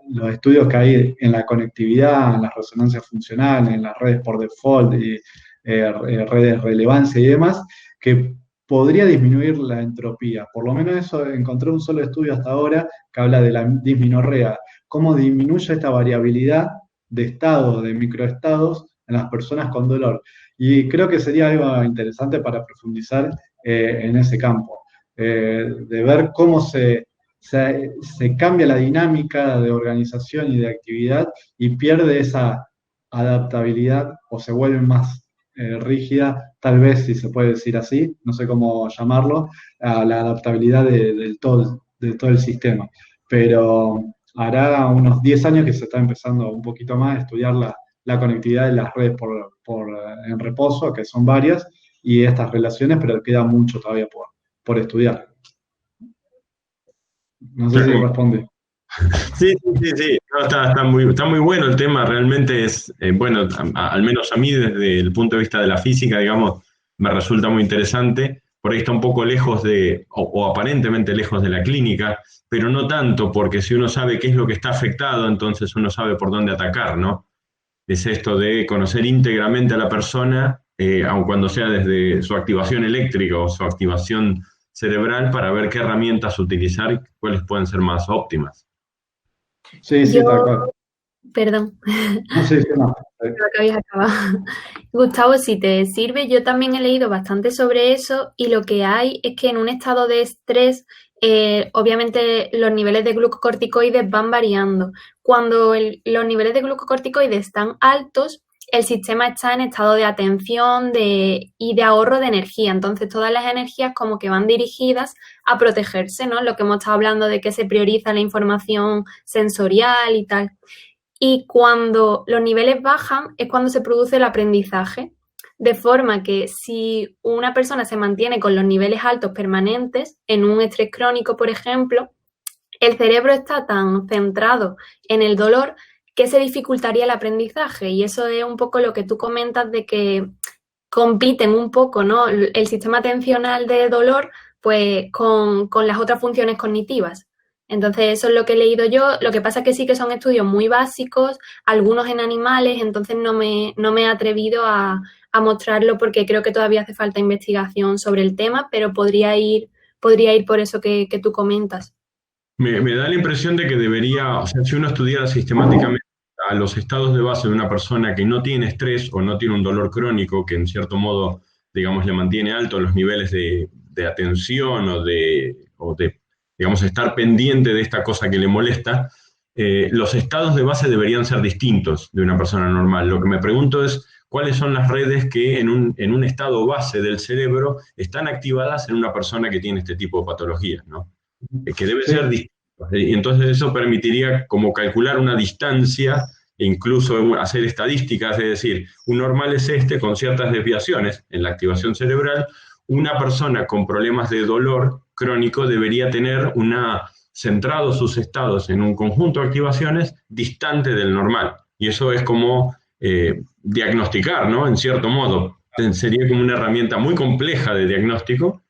los estudios que hay en la conectividad, en la resonancia funcional, en las redes por default, y redes de relevancia y demás, que podría disminuir la entropía. Por lo menos eso, encontré un solo estudio hasta ahora que habla de la disminorrea, cómo disminuye esta variabilidad de estados, de microestados en las personas con dolor. Y creo que sería algo interesante para profundizar en ese campo, de ver cómo se cambia la dinámica de organización y de actividad y pierde esa adaptabilidad o se vuelve más rígida, tal vez, si se puede decir así, no sé cómo llamarlo, a la adaptabilidad de todo el sistema. Pero hará unos 10 años que se está empezando un poquito más a estudiar la conectividad de las redes en reposo, que son varias, y estas relaciones, pero queda mucho todavía por estudiar. No sé si responde. Sí. No, está muy bueno el tema, realmente es, bueno, al menos a mí desde el punto de vista de la física, digamos, me resulta muy interesante. Por ahí está un poco lejos o aparentemente lejos de la clínica, pero no tanto, porque si uno sabe qué es lo que está afectado, entonces uno sabe por dónde atacar, ¿no? es esto de conocer íntegramente a la persona, aun cuando sea desde su activación eléctrica o su activación cerebral, para ver qué herramientas utilizar y cuáles pueden ser más óptimas. Sí, sí, tal cual. Perdón. No, sí, sí, no. Creo que habías acabado. Gustavo, si te sirve, yo también he leído bastante sobre eso y lo que hay es que en un estado de estrés, obviamente los niveles de glucocorticoides van variando. Cuando los niveles de glucocorticoides están altos, el sistema está en estado de atención y de ahorro de energía. Entonces, todas las energías como que van dirigidas a protegerse, ¿no? Lo que hemos estado hablando de que se prioriza la información sensorial y tal. Y cuando los niveles bajan es cuando se produce el aprendizaje, de forma que si una persona se mantiene con los niveles altos permanentes en un estrés crónico, por ejemplo, el cerebro está tan centrado en el dolor que se dificultaría el aprendizaje. Y eso es un poco lo que tú comentas de que compiten un poco, ¿no? El sistema atencional de dolor pues con las otras funciones cognitivas. Entonces, eso es lo que he leído yo. Lo que pasa es que sí que son estudios muy básicos, algunos en animales, entonces no me he atrevido a mostrarlo porque creo que todavía hace falta investigación sobre el tema, pero podría ir por eso que tú comentas. Me da la impresión de que debería, o sea, si uno estudiara sistemáticamente a los estados de base de una persona que no tiene estrés o no tiene un dolor crónico, que en cierto modo, digamos, le mantiene altos los niveles de atención o de, digamos, estar pendiente de esta cosa que le molesta, los estados de base deberían ser distintos de una persona normal. Lo que me pregunto es cuáles son las redes que en un estado base del cerebro están activadas en una persona que tiene este tipo de patologías, ¿no? Que debe ser distinto. Y entonces eso permitiría como calcular una distancia e incluso hacer estadísticas, es decir, un normal es con ciertas desviaciones en la activación cerebral. Una persona con problemas de dolor crónico debería tener centrado sus estados en un conjunto de activaciones distante del normal. Y eso es como diagnosticar, ¿no? En cierto modo. Sería como una herramienta muy compleja de diagnóstico,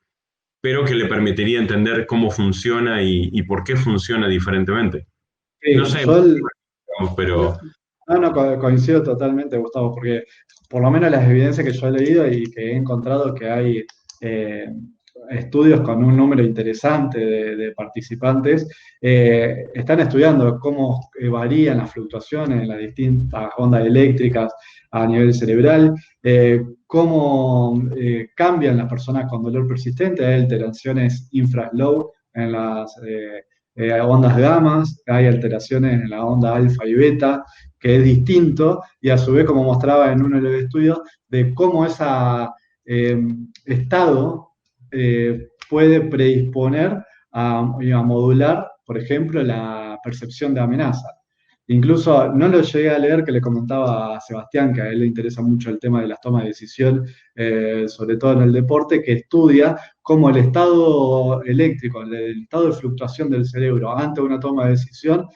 pero que le permitiría entender cómo funciona y por qué funciona diferentemente. Sí, no sé, pero... No, coincido totalmente, Gustavo, porque por lo menos las evidencias que yo he leído y que he encontrado que hay estudios con un número interesante de participantes, están estudiando cómo varían las fluctuaciones en las distintas ondas eléctricas a nivel cerebral, cómo cambian las personas con dolor persistente, hay alteraciones infraslow en las ondas gamas, hay alteraciones en la onda alfa y beta, que es distinto, y a su vez, como mostraba en uno de los estudios, de cómo ese estado puede predisponer a modular, por ejemplo, la percepción de amenaza. Incluso, no lo llegué a leer, que le comentaba a Sebastián, que a él le interesa mucho el tema de las tomas de decisión, sobre todo en el deporte, que estudia cómo el estado eléctrico, el estado de fluctuación del cerebro ante una toma de decisión,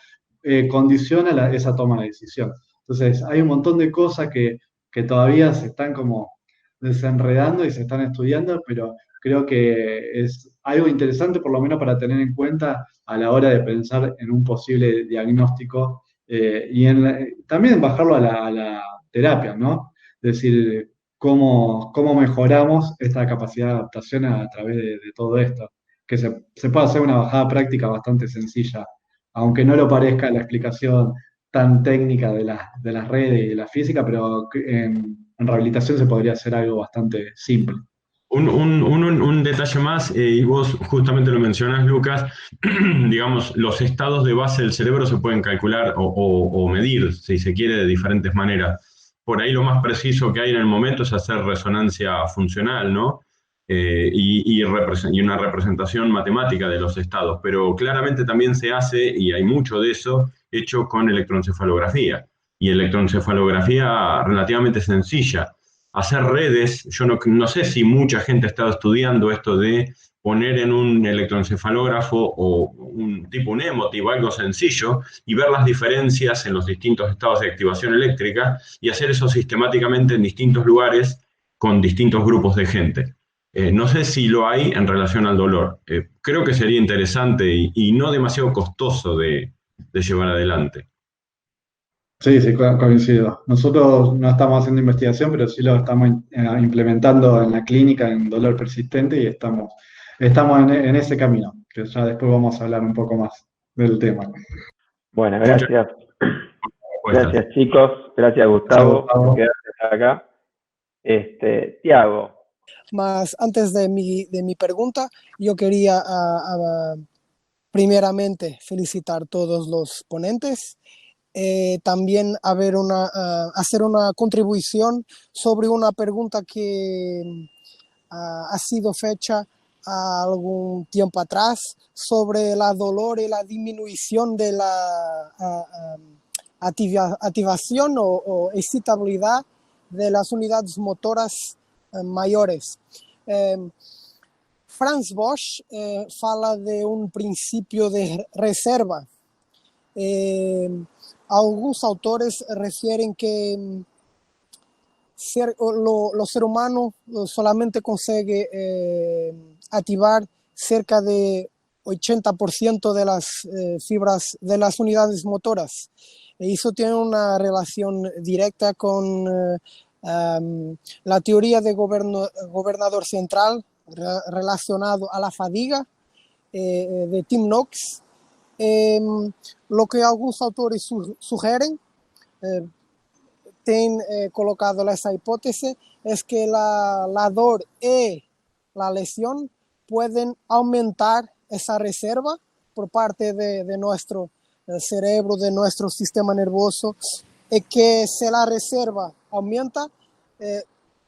condiciona esa toma de decisión. Entonces, hay un montón de cosas que todavía se están como desenredando y se están estudiando, pero creo que es algo interesante, por lo menos para tener en cuenta a la hora de pensar en un posible diagnóstico y también bajarlo a la terapia, ¿no? Es decir, cómo mejoramos esta capacidad de adaptación a través de todo esto, que se puede hacer una bajada práctica bastante sencilla, aunque no lo parezca la explicación tan técnica de las redes y de la física, pero en rehabilitación se podría hacer algo bastante simple. Un detalle más, y vos justamente lo mencionás, Lucas, digamos, los estados de base del cerebro se pueden calcular o medir, si se quiere, de diferentes maneras. Por ahí lo más preciso que hay en el momento es hacer resonancia funcional, ¿no? Y una representación matemática de los estados, pero claramente también se hace, y hay mucho de eso, hecho con electroencefalografía. Y electroencefalografía relativamente sencilla. Hacer redes, yo no sé si mucha gente ha estado estudiando esto de poner en un electroencefalógrafo o un EMOT o algo sencillo y ver las diferencias en los distintos estados de activación eléctrica y hacer eso sistemáticamente en distintos lugares con distintos grupos de gente. No sé si lo hay en relación al dolor. Creo que sería interesante y no demasiado costoso de llevar adelante. Sí, sí, coincido. Nosotros no estamos haciendo investigación, pero sí lo estamos implementando en la clínica en dolor persistente y estamos en ese camino, que ya después vamos a hablar un poco más del tema. Bueno, Muchas gracias. respuestas. Gracias, chicos. Gracias, Gustavo, por quedarse hasta acá. Tiago. Más antes de mi pregunta, yo quería primeramente felicitar a todos los ponentes. También hacer una contribución sobre una pregunta que ha sido fecha algún tiempo atrás sobre la dolor y la disminución de la activación o excitabilidad de las unidades motoras mayores. Franz Bosch fala de un principio de reserva. Algunos autores refieren que lo ser humano solamente consigue activar cerca de 80% de las fibras de las unidades motoras. Y eso tiene una relación directa con la teoría de gobernador central relacionado a la fatiga de Tim Knox. Lo que algunos autores sugieren, tienen colocado esa hipótesis, es que la dor y la lesión pueden aumentar esa reserva por parte de nuestro cerebro, de nuestro sistema nervioso, y que si la reserva aumenta,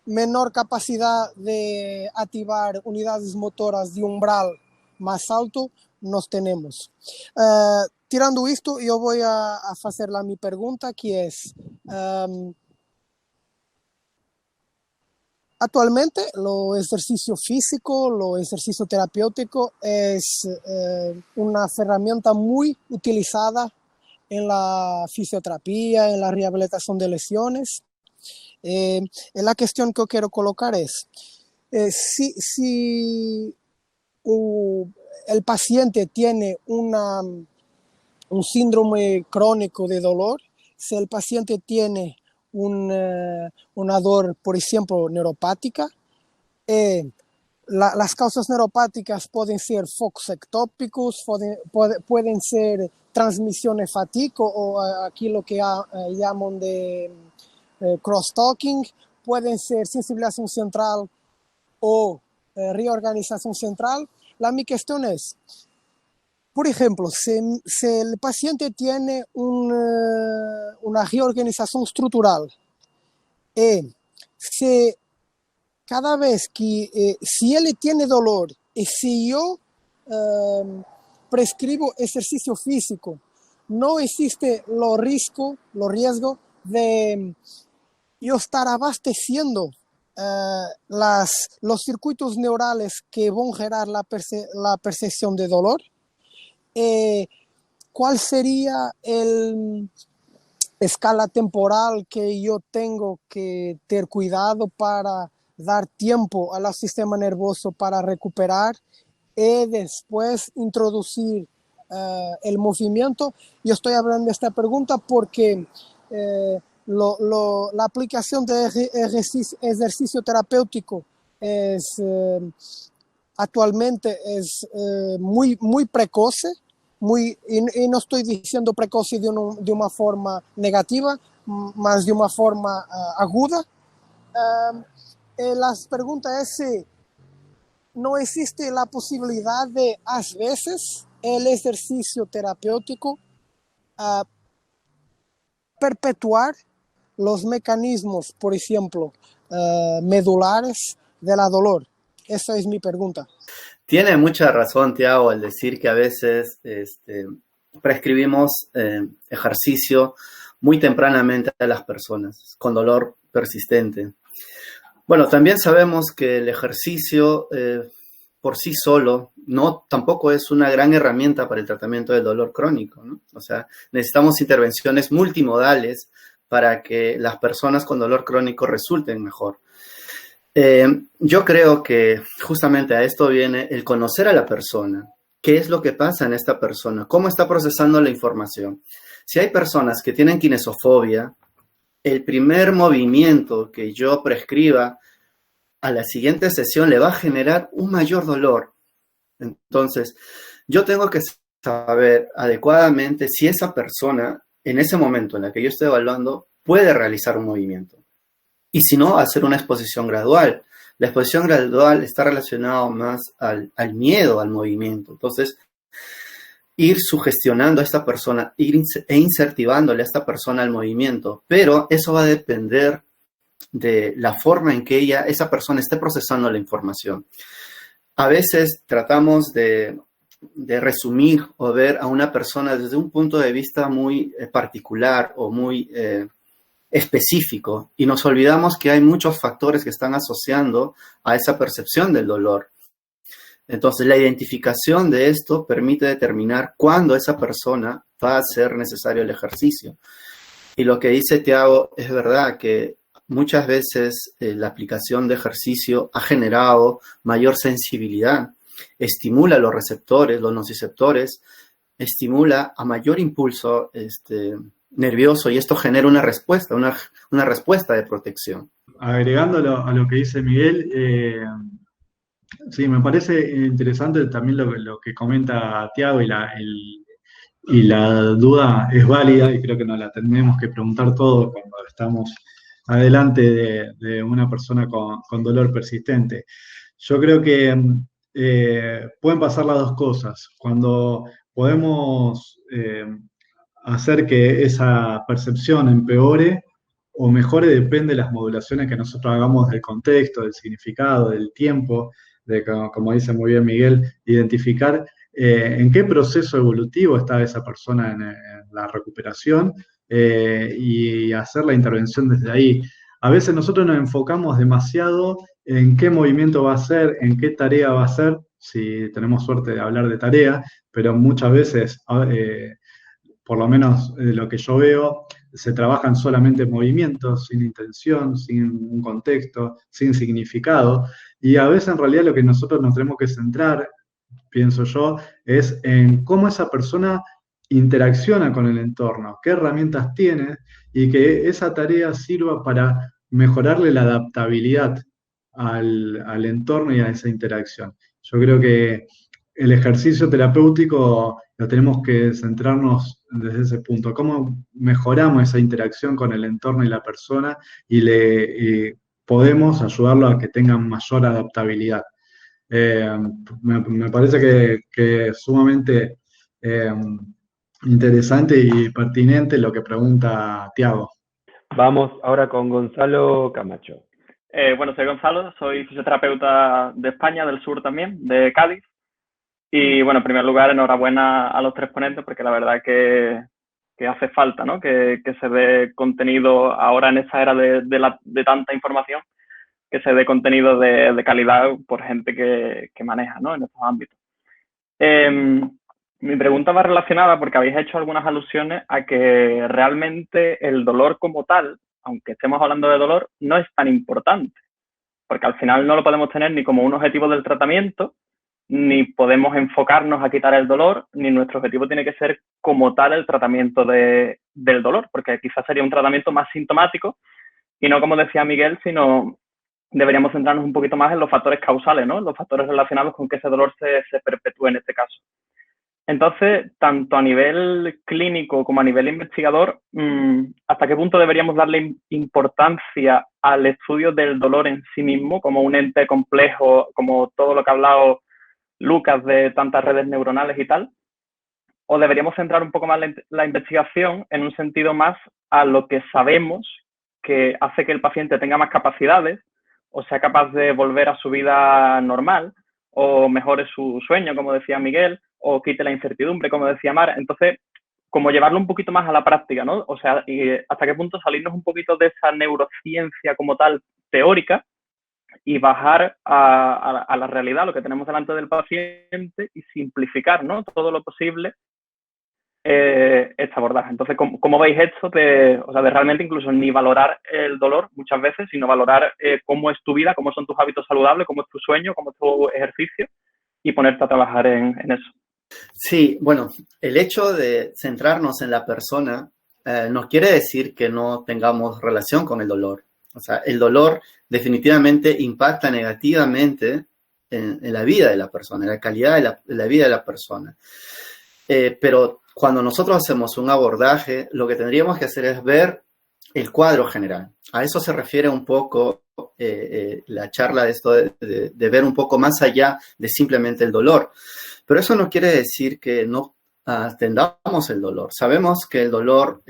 menor capacidad de activar unidades motoras de umbral más alto nos tenemos. Tirando esto, yo voy a hacer mi pregunta, que es, actualmente lo ejercicio físico, lo ejercicio terapéutico es una herramienta muy utilizada en la fisioterapia, en la rehabilitación de lesiones. La cuestión que yo quiero colocar es, si el paciente tiene un síndrome crónico de dolor, si el paciente tiene una dor, por ejemplo, neuropática, las causas neuropáticas pueden ser focos ectópicos, pueden ser transmisión hepática o aquí lo que llaman de cross-talking, pueden ser sensibilización central o reorganización central. Mi cuestión es, por ejemplo, si el paciente tiene una reorganización estructural, cada vez que, si él tiene dolor y si yo prescribo ejercicio físico, no existe lo riesgo de yo estar abasteciendo los circuitos neurales que van a generar la percepción de dolor. ¿Cuál sería la escala temporal que yo tengo que tener cuidado para dar tiempo al sistema nervioso para recuperar y después introducir el movimiento? Yo estoy hablando de esta pregunta porque la aplicación de ejercicio terapéutico actualmente es muy precoce, y no estoy diciendo precoce de una forma negativa, más de una forma aguda. La pregunta es si no existe la posibilidad de, a veces, el ejercicio terapéutico perpetuar los mecanismos, por ejemplo, medulares de la dolor. Esa es mi pregunta. Tiene mucha razón, Tiago, al decir que a veces prescribimos ejercicio muy tempranamente a las personas con dolor persistente. Bueno, también sabemos que el ejercicio por sí solo tampoco es una gran herramienta para el tratamiento del dolor crónico, ¿no? O sea, necesitamos intervenciones multimodales para que las personas con dolor crónico resulten mejor. Yo creo que justamente a esto viene el conocer a la persona. ¿Qué es lo que pasa en esta persona? ¿Cómo está procesando la información? Si hay personas que tienen kinesofobia, el primer movimiento que yo prescriba a la siguiente sesión le va a generar un mayor dolor. Entonces, yo tengo que saber adecuadamente si esa persona, en ese momento en el que yo estoy evaluando, puede realizar un movimiento. Y si no, hacer una exposición gradual. La exposición gradual está relacionada más al miedo al movimiento. Entonces, ir sugestionando a esta persona, e incentivándole a esta persona al movimiento. Pero eso va a depender de la forma en que esa persona esté procesando la información. A veces tratamos de resumir o ver a una persona desde un punto de vista muy particular o muy específico, y nos olvidamos que hay muchos factores que están asociando a esa percepción del dolor. Entonces, la identificación de esto permite determinar cuándo esa persona va a ser necesario el ejercicio. Y lo que dice Tiago es verdad, que muchas veces la aplicación de ejercicio ha generado mayor sensibilidad, estimula los receptores, los nociceptores, estimula a mayor impulso nervioso, y esto genera una respuesta de protección. Agregándolo a lo que dice Miguel, sí, me parece interesante también lo que comenta Tiago, y la duda es válida, y creo que nos la tenemos que preguntar todos cuando estamos adelante de una persona con dolor persistente. Yo creo que pueden pasar las dos cosas. Cuando podemos hacer que esa percepción empeore o mejore, depende de las modulaciones que nosotros hagamos del contexto, del significado, del tiempo, como dice muy bien Miguel, identificar en qué proceso evolutivo está esa persona en la recuperación, y hacer la intervención desde ahí. A veces nosotros nos enfocamos demasiado en qué movimiento va a hacer, en qué tarea va a hacer, si tenemos suerte de hablar de tarea, pero muchas veces, por lo menos lo que yo veo, se trabajan solamente movimientos, sin intención, sin un contexto, sin significado, y a veces en realidad lo que nosotros nos tenemos que centrar, pienso yo, es en cómo esa persona interacciona con el entorno, qué herramientas tiene, y que esa tarea sirva para mejorarle la adaptabilidad al entorno y a esa interacción. Yo creo que el ejercicio terapéutico lo tenemos que centrarnos desde ese punto, cómo mejoramos esa interacción con el entorno y la persona, y podemos ayudarlo a que tenga mayor adaptabilidad. Me parece que es sumamente interesante y pertinente lo que pregunta Tiago. Vamos ahora con Gonzalo Camacho. Bueno, soy Gonzalo, soy fisioterapeuta de España, del sur también, de Cádiz. Y bueno, en primer lugar, enhorabuena a los tres ponentes, porque la verdad que hace falta, ¿no? Que se dé contenido ahora en esta era de tanta información, que se dé contenido de calidad por gente que maneja, ¿no? En estos ámbitos. Mi pregunta va relacionada porque habéis hecho algunas alusiones a que realmente el dolor como tal, aunque estemos hablando de dolor, no es tan importante, porque al final no lo podemos tener ni como un objetivo del tratamiento, ni podemos enfocarnos a quitar el dolor, ni nuestro objetivo tiene que ser como tal el tratamiento del dolor, porque quizás sería un tratamiento más sintomático y no, como decía Miguel, sino deberíamos centrarnos un poquito más en los factores causales, ¿no? Los factores relacionados con que ese dolor se perpetúe en este caso. Entonces, tanto a nivel clínico como a nivel investigador, ¿hasta qué punto deberíamos darle importancia al estudio del dolor en sí mismo como un ente complejo, como todo lo que ha hablado Lucas de tantas redes neuronales y tal? ¿O deberíamos centrar un poco más la investigación en un sentido más a lo que sabemos que hace que el paciente tenga más capacidades o sea capaz de volver a su vida normal o mejore su sueño, como decía Miguel, o quite la incertidumbre, como decía Mar? Entonces, como llevarlo un poquito más a la práctica, ¿no? O sea, y hasta qué punto salirnos un poquito de esa neurociencia como tal teórica y bajar a la realidad, lo que tenemos delante del paciente, y simplificar, ¿no? Todo lo posible este abordaje. Entonces, ¿cómo veis esto de realmente incluso ni valorar el dolor muchas veces, sino valorar cómo es tu vida, cómo son tus hábitos saludables, cómo es tu sueño, cómo es tu ejercicio, y ponerte a trabajar en eso? Sí, bueno, el hecho de centrarnos en la persona no quiere decir que no tengamos relación con el dolor. O sea, el dolor definitivamente impacta negativamente en la vida de la persona, en la calidad de la vida de la persona. Pero cuando nosotros hacemos un abordaje, lo que tendríamos que hacer es ver el cuadro general. A eso se refiere un poco la charla de esto de ver un poco más allá de simplemente el dolor. Pero eso no quiere decir que no atendamos el dolor. Sabemos que el dolor,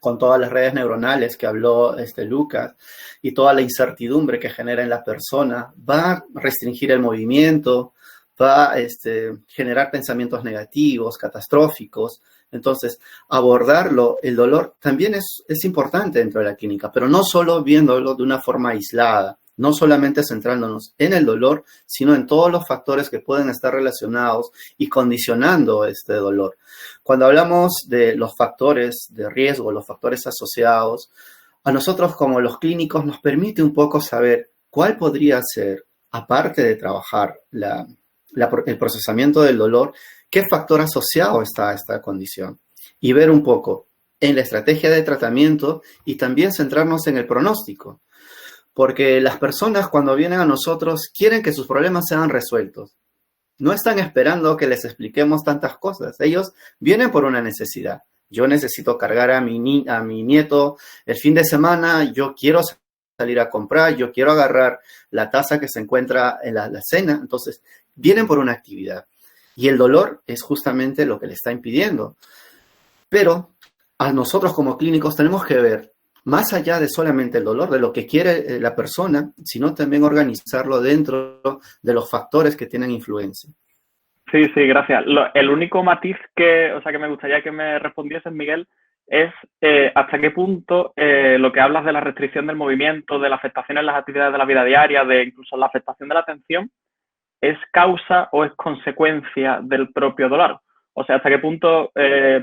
con todas las redes neuronales que habló Lucas y toda la incertidumbre que genera en la persona, va a restringir el movimiento, va a generar pensamientos negativos, catastróficos. Entonces, abordarlo, el dolor, también es importante dentro de la clínica, pero no solo viéndolo de una forma aislada, no solamente centrándonos en el dolor, sino en todos los factores que pueden estar relacionados y condicionando este dolor. Cuando hablamos de los factores de riesgo, los factores asociados, a nosotros como los clínicos nos permite un poco saber cuál podría ser, aparte de trabajar el procesamiento del dolor, qué factor asociado está a esta condición y ver un poco en la estrategia de tratamiento y también centrarnos en el pronóstico. Porque las personas cuando vienen a nosotros quieren que sus problemas sean resueltos. No están esperando que les expliquemos tantas cosas. Ellos vienen por una necesidad. Yo necesito cargar a mi nieto el fin de semana, yo quiero salir a comprar, yo quiero agarrar la taza que se encuentra en la cena. Entonces, vienen por una actividad. Y el dolor es justamente lo que le está impidiendo. Pero a nosotros como clínicos tenemos que ver más allá de solamente el dolor, de lo que quiere la persona, sino también organizarlo dentro de los factores que tienen influencia. Sí, gracias. El único matiz que me gustaría que me respondieses, Miguel, es hasta qué punto lo que hablas de la restricción del movimiento, de la afectación en las actividades de la vida diaria, de incluso la afectación de la atención, es causa o es consecuencia del propio dolor. O sea, hasta qué punto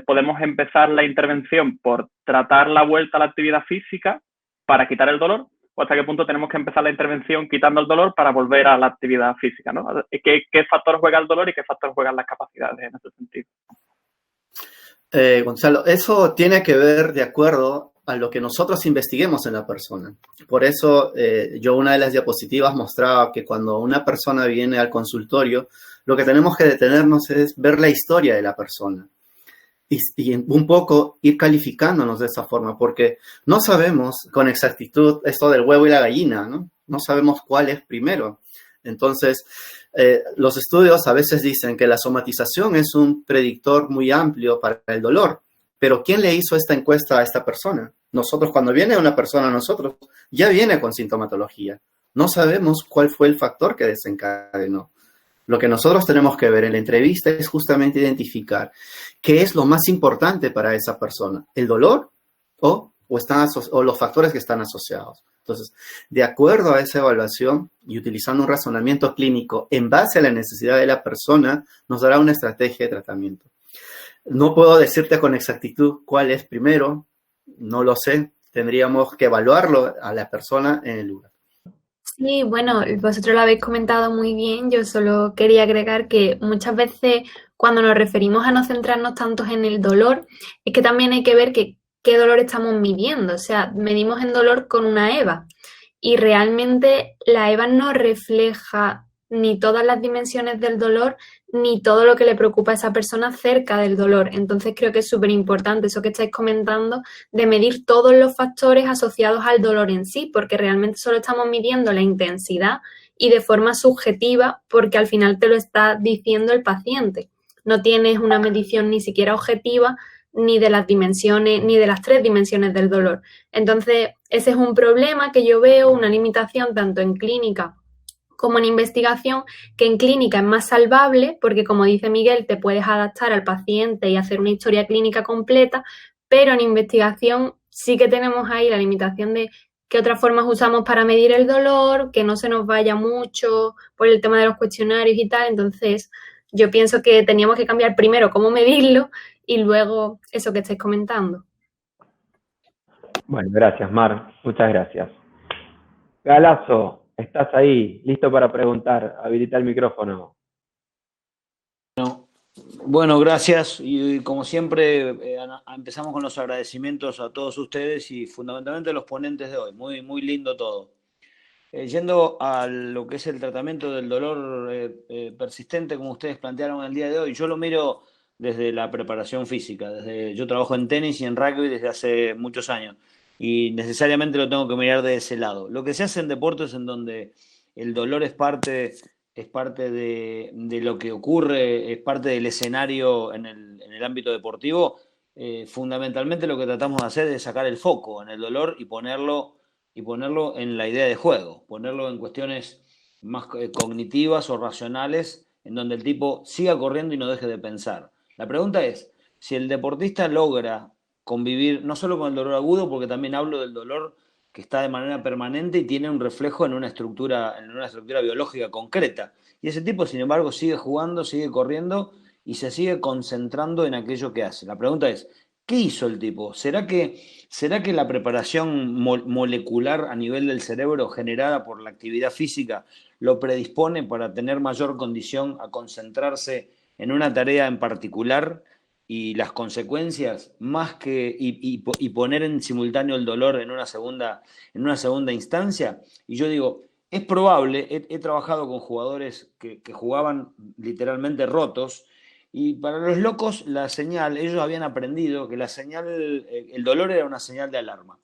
podemos empezar la intervención por tratar la vuelta a la actividad física para quitar el dolor, o hasta qué punto tenemos que empezar la intervención quitando el dolor para volver a la actividad física, ¿no? ¿Qué factor juega el dolor y qué factor juegan las capacidades en ese sentido? Gonzalo, eso tiene que ver de acuerdo a lo que nosotros investiguemos en la persona. Por eso yo una de las diapositivas mostraba que cuando una persona viene al consultorio, lo que tenemos que detenernos es ver la historia de la persona y un poco ir calificándonos de esa forma, porque no sabemos con exactitud esto del huevo y la gallina, ¿no? No sabemos cuál es primero. Entonces, los estudios a veces dicen que la somatización es un predictor muy amplio para el dolor, pero ¿quién le hizo esta encuesta a esta persona? Nosotros, cuando viene una persona a nosotros, ya viene con sintomatología. No sabemos cuál fue el factor que desencadenó. Lo que nosotros tenemos que ver en la entrevista es justamente identificar qué es lo más importante para esa persona, el dolor o los factores que están asociados. Entonces, de acuerdo a esa evaluación y utilizando un razonamiento clínico en base a la necesidad de la persona, nos dará una estrategia de tratamiento. No puedo decirte con exactitud cuál es primero, no lo sé, tendríamos que evaluarlo a la persona en el lugar. Sí, bueno, vosotros lo habéis comentado muy bien. Yo solo quería agregar que muchas veces cuando nos referimos a no centrarnos tanto en el dolor, es que también hay que ver qué dolor estamos midiendo. O sea, medimos en dolor con una EVA y realmente la EVA no refleja ni todas las dimensiones del dolor ni todo lo que le preocupa a esa persona cerca del dolor. Entonces creo que es súper importante eso que estáis comentando de medir todos los factores asociados al dolor en sí, porque realmente solo estamos midiendo la intensidad y de forma subjetiva porque al final te lo está diciendo el paciente. No tienes una medición ni siquiera objetiva ni de las dimensiones, ni de las 3 dimensiones del dolor. Entonces ese es un problema que yo veo, una limitación tanto en clínica como en investigación, que en clínica es más salvable porque, como dice Miguel, te puedes adaptar al paciente y hacer una historia clínica completa, pero en investigación sí que tenemos ahí la limitación de qué otras formas usamos para medir el dolor, que no se nos vaya mucho por el tema de los cuestionarios y tal. Entonces, yo pienso que teníamos que cambiar primero cómo medirlo y luego eso que estáis comentando. Bueno, gracias, Mar. Muchas gracias. Galazo. Estás ahí, listo para preguntar. Habilita el micrófono. Bueno, Bueno, gracias. Y como siempre, empezamos con los agradecimientos a todos ustedes y fundamentalmente a los ponentes de hoy. Muy, muy lindo todo. Yendo a lo que es el tratamiento del dolor persistente, como ustedes plantearon el día de hoy, yo lo miro desde la preparación física. Yo trabajo en tenis y en rugby desde hace muchos años y necesariamente lo tengo que mirar de ese lado. Lo que se hace en deportes en donde el dolor es parte de lo que ocurre, es parte del escenario en el ámbito deportivo, fundamentalmente lo que tratamos de hacer es sacar el foco en el dolor y ponerlo en la idea de juego, ponerlo en cuestiones más cognitivas o racionales, en donde el tipo siga corriendo y no deje de pensar. La pregunta es, si el deportista logra convivir no solo con el dolor agudo, porque también hablo del dolor que está de manera permanente y tiene un reflejo en una estructura biológica concreta. Y ese tipo, sin embargo, sigue jugando, sigue corriendo y se sigue concentrando en aquello que hace. La pregunta es, ¿qué hizo el tipo? ¿Será que la preparación molecular a nivel del cerebro generada por la actividad física lo predispone para tener mayor condición a concentrarse en una tarea en particular y las consecuencias más que y poner en simultáneo el dolor en una segunda instancia? Y yo digo, es probable, he trabajado con jugadores que jugaban literalmente rotos y para los locos la señal, ellos habían aprendido que la señal, el dolor era una señal de alarma.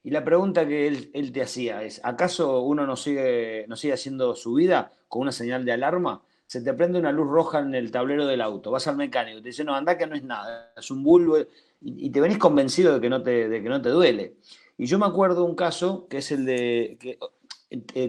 Y la pregunta que él te hacía es, ¿acaso uno no sigue haciendo su vida con una señal de alarma? Se te prende una luz roja en el tablero del auto, vas al mecánico, te dice, no, anda que no es nada, es un bulbo, y te venís convencido de que no te duele. Y yo me acuerdo de un caso que es el de,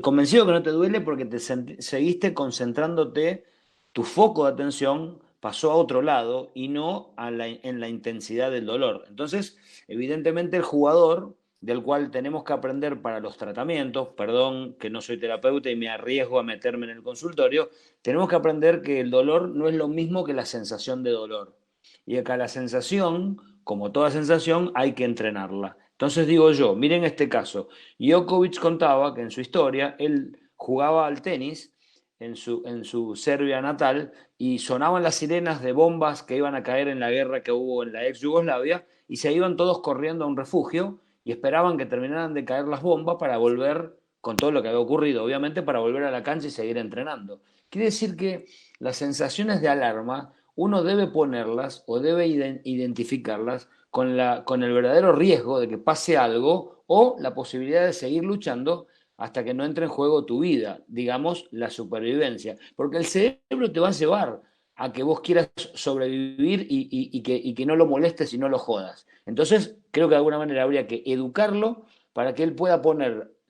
convencido que no te duele porque seguiste concentrándote, tu foco de atención pasó a otro lado y no en la intensidad del dolor. Entonces, evidentemente el jugador del cual tenemos que aprender para los tratamientos, perdón que no soy terapeuta y me arriesgo a meterme en el consultorio, tenemos que aprender que el dolor no es lo mismo que la sensación de dolor. Y acá la sensación, como toda sensación, hay que entrenarla. Entonces digo yo, miren este caso, Djokovic contaba que en su historia él jugaba al tenis en su Serbia natal y sonaban las sirenas de bombas que iban a caer en la guerra que hubo en la ex Yugoslavia y se iban todos corriendo a un refugio y esperaban que terminaran de caer las bombas para volver, con todo lo que había ocurrido, obviamente, para volver a la cancha y seguir entrenando. Quiere decir que las sensaciones de alarma uno debe ponerlas o debe identificarlas con el verdadero riesgo de que pase algo o la posibilidad de seguir luchando hasta que no entre en juego tu vida, digamos, la supervivencia. Porque el cerebro te va a llevar a que vos quieras sobrevivir y que no lo molestes y no lo jodas. Entonces, creo que de alguna manera habría que educarlo para que él pueda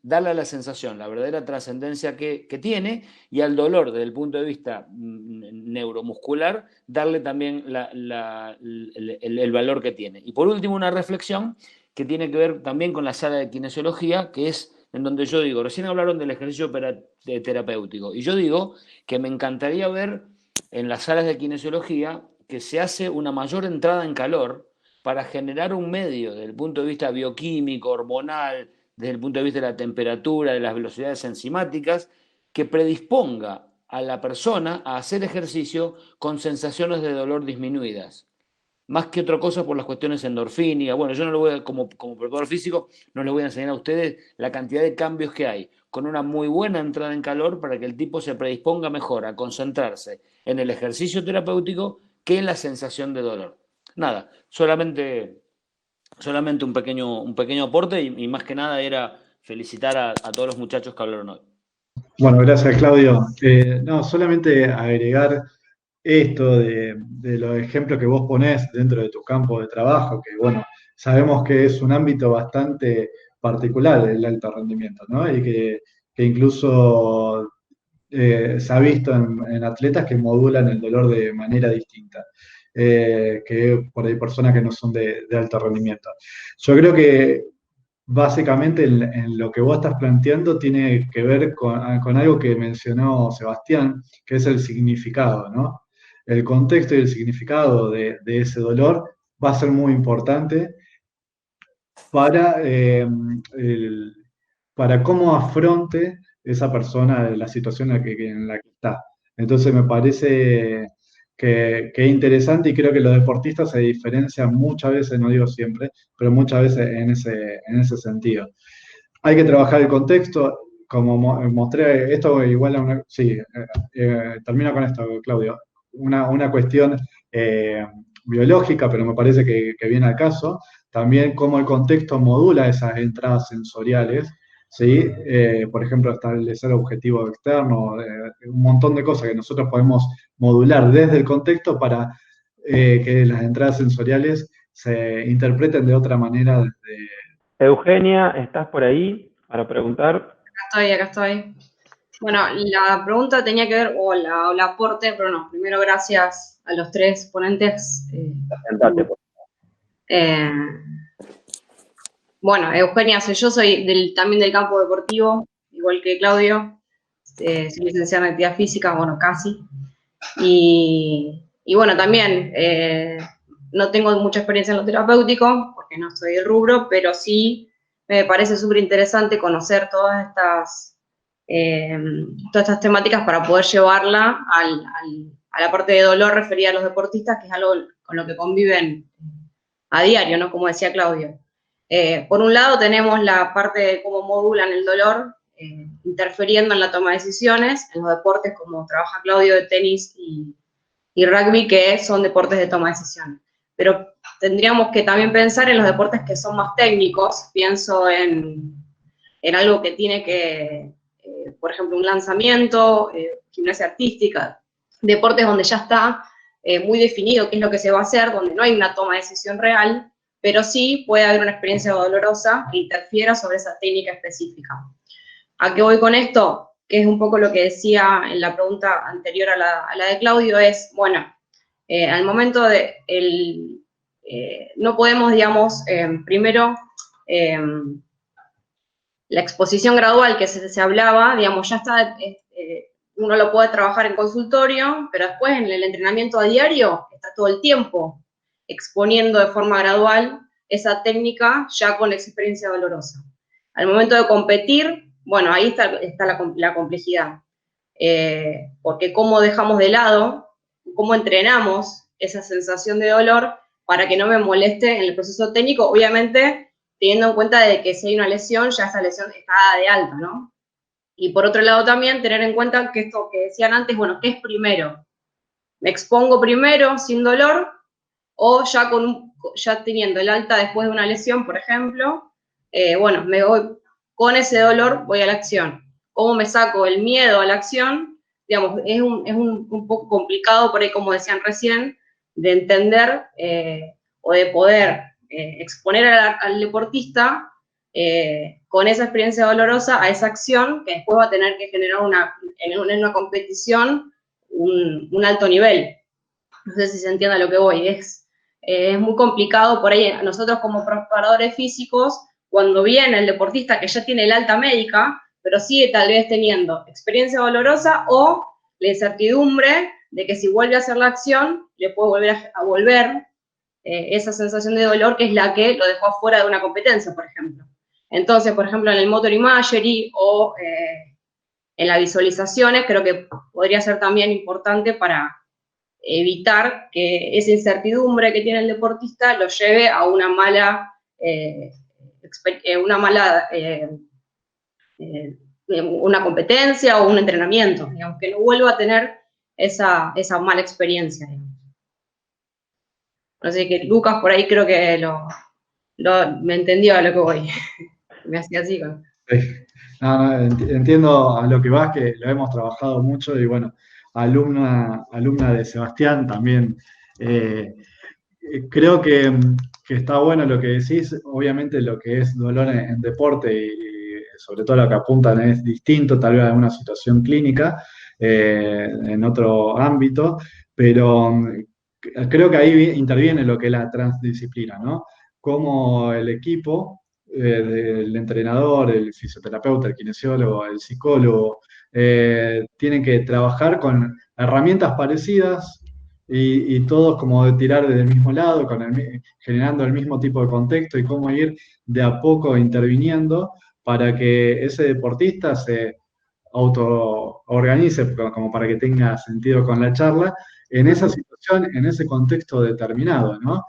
darle a la sensación la verdadera trascendencia que tiene y al dolor desde el punto de vista neuromuscular, darle también el valor que tiene. Y por último, una reflexión que tiene que ver también con la sala de kinesiología, que es en donde yo digo, recién hablaron del ejercicio terapéutico, y yo digo que me encantaría ver en las salas de kinesiología que se hace una mayor entrada en calor para generar un medio desde el punto de vista bioquímico, hormonal, desde el punto de vista de la temperatura, de las velocidades enzimáticas, que predisponga a la persona a hacer ejercicio con sensaciones de dolor disminuidas. Más que otra cosa por las cuestiones endorfínicas. Bueno, yo no lo voy a, como preparador físico, no les voy a enseñar a ustedes la cantidad de cambios que hay, con una muy buena entrada en calor para que el tipo se predisponga mejor a concentrarse en el ejercicio terapéutico que en la sensación de dolor. Nada, solamente un pequeño aporte y más que nada era felicitar a todos los muchachos que hablaron hoy. Bueno, gracias, Claudio. No, solamente agregar esto de los ejemplos que vos ponés dentro de tu campo de trabajo, que bueno, sabemos que es un ámbito bastante particular el alto rendimiento, ¿no? Y que incluso se ha visto en atletas que modulan el dolor de manera distinta, que por ahí personas que no son de alto rendimiento. Yo creo que básicamente en lo que vos estás planteando tiene que ver con algo que mencionó Sebastián, que es el significado, ¿no? El contexto y el significado de ese dolor va a ser muy importante para, para cómo afronte esa persona la situación en la que está. Entonces me parece que es interesante, y creo que los deportistas se diferencian muchas veces, no digo siempre, pero muchas veces en ese sentido. Hay que trabajar el contexto, como mostré, esto igual a una... Sí, termino con esto, Claudio. Una cuestión biológica, pero me parece que viene al caso. También cómo el contexto modula esas entradas sensoriales, ¿sí? Por ejemplo, establecer objetivos externos, un montón de cosas que nosotros podemos modular desde el contexto para que las entradas sensoriales se interpreten de otra manera desde... Eugenia, ¿estás por ahí para preguntar? Acá estoy. Bueno, la pregunta tenía que ver, o el aporte, pero no, primero gracias a los tres ponentes. Sentate, por Bueno, Eugenia, yo soy también del campo deportivo, igual que Claudio, soy licenciada en actividad física, bueno, casi. Y bueno, también no tengo mucha experiencia en lo terapéutico, porque no soy del rubro, pero sí me parece súper interesante conocer todas estas temáticas para poder llevarla a la parte de dolor referida a los deportistas, que es algo con lo que conviven a diario, ¿no? Como decía Claudio. Por un lado tenemos la parte de cómo modulan el dolor, interfiriendo en la toma de decisiones, en los deportes como trabaja Claudio de tenis y rugby, que son deportes de toma de decisiones. Pero tendríamos que también pensar en los deportes que son más técnicos. Pienso en algo que tiene que, por ejemplo, un lanzamiento, gimnasia artística, deportes donde ya está muy definido qué es lo que se va a hacer, donde no hay una toma de decisión real, pero sí puede haber una experiencia dolorosa que interfiera sobre esa técnica específica. ¿A qué voy con esto? Que es un poco lo que decía en la pregunta anterior a la de Claudio, es, bueno, al momento de, no podemos, digamos, primero, la exposición gradual que se hablaba, digamos, ya está, uno lo puede trabajar en consultorio, pero después en el entrenamiento a diario está todo el tiempo exponiendo de forma gradual esa técnica ya con experiencia dolorosa. Al momento de competir, bueno, ahí está la complejidad, porque cómo dejamos de lado, cómo entrenamos esa sensación de dolor para que no me moleste en el proceso técnico, obviamente teniendo en cuenta de que si hay una lesión, ya esa lesión está de alta, ¿no? Y por otro lado también tener en cuenta que esto que decían antes, bueno, ¿qué es primero? ¿Me expongo primero sin dolor o ya teniendo el alta después de una lesión, por ejemplo? Bueno, me voy con ese dolor, voy a la acción. ¿Cómo me saco el miedo a la acción? Digamos, es un poco complicado por ahí, como decían recién, de entender o de poder exponer al deportista con esa experiencia dolorosa a esa acción que después va a tener que generar en una competición un alto nivel. No sé si se entiende a lo que voy. Es muy complicado por ahí. Nosotros como preparadores físicos, cuando viene el deportista que ya tiene el alta médica, pero sigue tal vez teniendo experiencia dolorosa o la incertidumbre de que si vuelve a hacer la acción, le puede volver a volver esa sensación de dolor que es la que lo dejó afuera de una competencia, por ejemplo. Entonces, por ejemplo, en el motor imagery o en las visualizaciones, creo que podría ser también importante para evitar que esa incertidumbre que tiene el deportista lo lleve a una mala una competencia o un entrenamiento, digamos, que no vuelva a tener esa mala experiencia, digamos. No sé, que Lucas por ahí creo que me entendió a lo que voy. Me hacía así con... Sí. No, entiendo a lo que vas, que lo hemos trabajado mucho, y bueno, alumna de Sebastián también. Creo que está bueno lo que decís. Obviamente lo que es dolor en deporte y sobre todo lo que apuntan es distinto, tal vez a una situación clínica en otro ámbito, pero creo que ahí interviene lo que es la transdisciplina, ¿no? Cómo el equipo, el entrenador, el fisioterapeuta, el kinesiólogo, el psicólogo, tienen que trabajar con herramientas parecidas y todos como de tirar del mismo lado, generando el mismo tipo de contexto, y cómo ir de a poco interviniendo para que ese deportista se autoorganice, como para que tenga sentido con la charla, en esa situación, en ese contexto determinado, ¿no?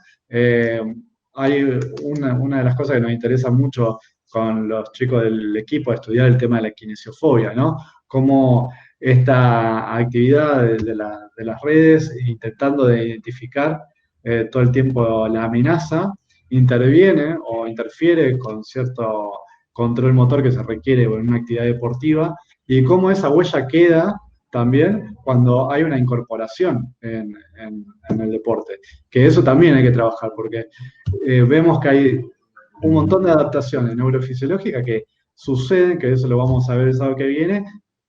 Hay una de las cosas que nos interesa mucho con los chicos del equipo, estudiar el tema de la kinesiofobia, ¿no? Cómo esta actividad de las redes, intentando de identificar todo el tiempo la amenaza, interviene o interfiere con cierto control motor que se requiere en una actividad deportiva, y cómo esa huella queda también cuando hay una incorporación en el deporte. Que eso también hay que trabajar, porque vemos que hay un montón de adaptaciones neurofisiológicas que suceden, que eso lo vamos a ver el sábado que viene,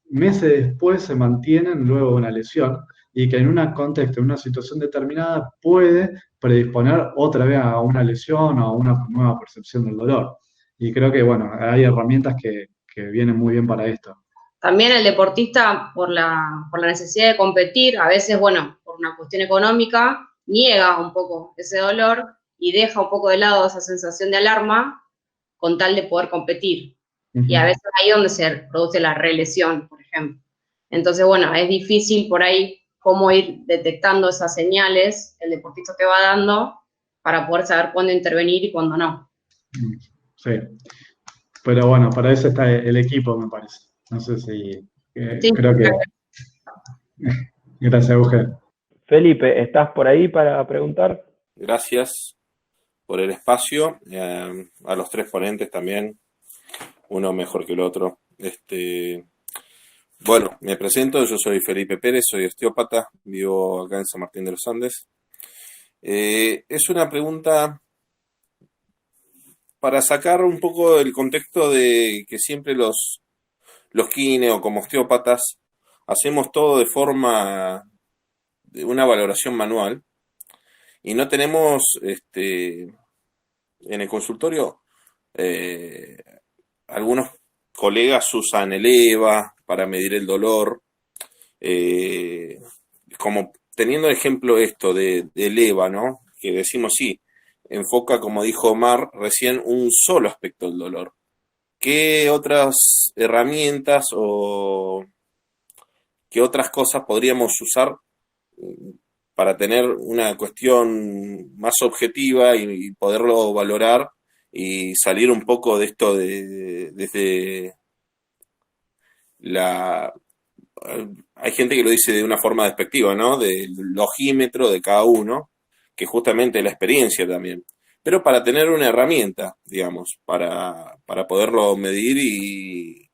meses después se mantienen luego de una lesión, y que en un contexto, en una situación determinada, puede predisponer otra vez a una lesión o a una nueva percepción del dolor. Y creo que, bueno, hay herramientas que vienen muy bien para esto. También el deportista, por la necesidad de competir, a veces, bueno, por una cuestión económica, niega un poco ese dolor y deja un poco de lado esa sensación de alarma con tal de poder competir. Y a veces ahí es donde se produce la relesión, por ejemplo. Entonces, bueno, es difícil por ahí cómo ir detectando esas señales el deportista te va dando para poder saber cuándo intervenir y cuándo no. Sí, pero bueno, para eso está el equipo, me parece. No sé si... Sí, creo que... Gracias, Eugen. Felipe, ¿estás por ahí para preguntar? Gracias por el espacio, a los tres ponentes también, uno mejor que el otro. Bueno, me presento, yo soy Felipe Pérez, soy osteópata, vivo acá en San Martín de los Andes. Es una pregunta para sacar un poco del contexto de que siempre los kine o como osteópatas hacemos todo de forma de una valoración manual y no tenemos en el consultorio algunos colegas usan el EVA para medir el dolor, como teniendo el ejemplo esto del EVA, ¿no? Que decimos sí, enfoca, como dijo Omar recién, un solo aspecto del dolor. ¿Qué otras herramientas o qué otras cosas podríamos usar para tener una cuestión más objetiva y poderlo valorar y salir un poco de esto desde la... Hay gente que lo dice de una forma despectiva, ¿no? Del logímetro de cada uno, que justamente es la experiencia también. Pero para tener una herramienta, digamos, para poderlo medir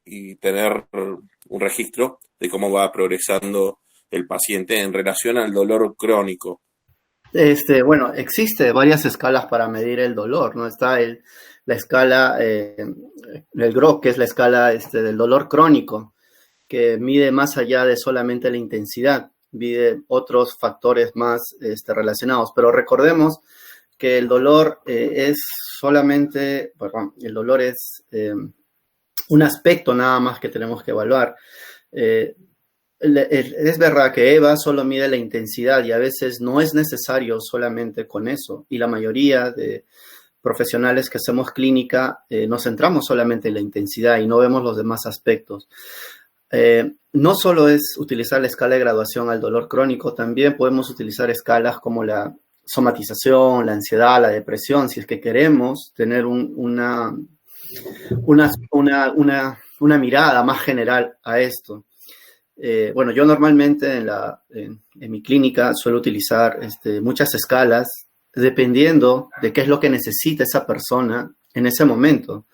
y tener un registro de cómo va progresando el paciente en relación al dolor crónico. Bueno, existe varias escalas para medir el dolor, ¿no? Está la escala, el GROC, que es la escala del dolor crónico, que mide más allá de solamente la intensidad, mide otros factores más relacionados. Pero recordemos que el dolor es solamente, perdón, el dolor es un aspecto nada más que tenemos que evaluar. Es verdad que EVA solo mide la intensidad y a veces no es necesario solamente con eso. Y la mayoría de profesionales que hacemos clínica nos centramos solamente en la intensidad y no vemos los demás aspectos. No solo es utilizar la escala de graduación al dolor crónico, también podemos utilizar escalas como la somatización, la ansiedad, la depresión, si es que queremos tener una mirada más general a esto. Bueno, yo normalmente en mi clínica suelo utilizar muchas escalas dependiendo de qué es lo que necesita esa persona en ese momento.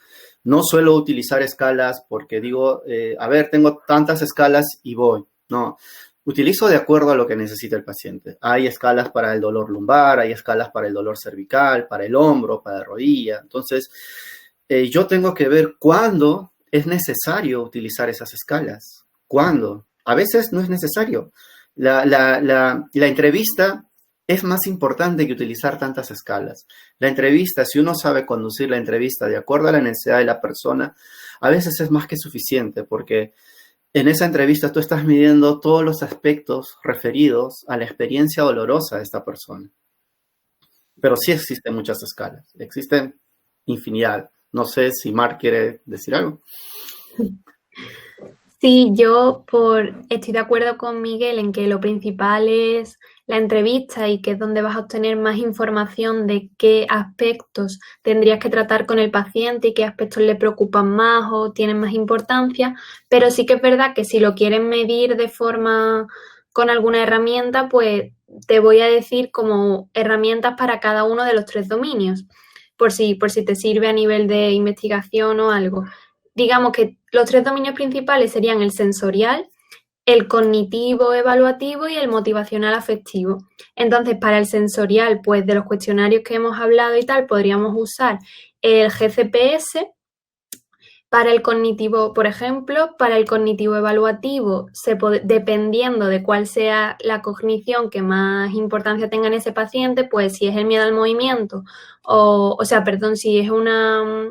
No suelo utilizar escalas porque digo, a ver, tengo tantas escalas y voy. No, utilizo de acuerdo a lo que necesita el paciente. Hay escalas para el dolor lumbar, hay escalas para el dolor cervical, para el hombro, para la rodilla. Entonces, yo tengo que ver cuándo es necesario utilizar esas escalas. ¿Cuándo? A veces no es necesario. La entrevista es más importante que utilizar tantas escalas. La entrevista, si uno sabe conducir la entrevista de acuerdo a la necesidad de la persona, a veces es más que suficiente porque en esa entrevista tú estás midiendo todos los aspectos referidos a la experiencia dolorosa de esta persona. Pero sí existen muchas escalas, existen infinidad. No sé si Mar quiere decir algo. Sí, estoy de acuerdo con Miguel en que lo principal es la entrevista y que es donde vas a obtener más información de qué aspectos tendrías que tratar con el paciente y qué aspectos le preocupan más o tienen más importancia, pero sí que es verdad que si lo quieren medir de forma con alguna herramienta, pues te voy a decir como herramientas para cada uno de los 3 dominios, por si te sirve a nivel de investigación o algo. Digamos que los 3 dominios principales serían el sensorial, el cognitivo evaluativo y el motivacional afectivo. Entonces, para el sensorial, pues de los cuestionarios que hemos hablado y tal, podríamos usar el GCPS. Para el cognitivo, por ejemplo, para el cognitivo evaluativo, dependiendo de cuál sea la cognición que más importancia tenga en ese paciente, pues si es el miedo al movimiento, si es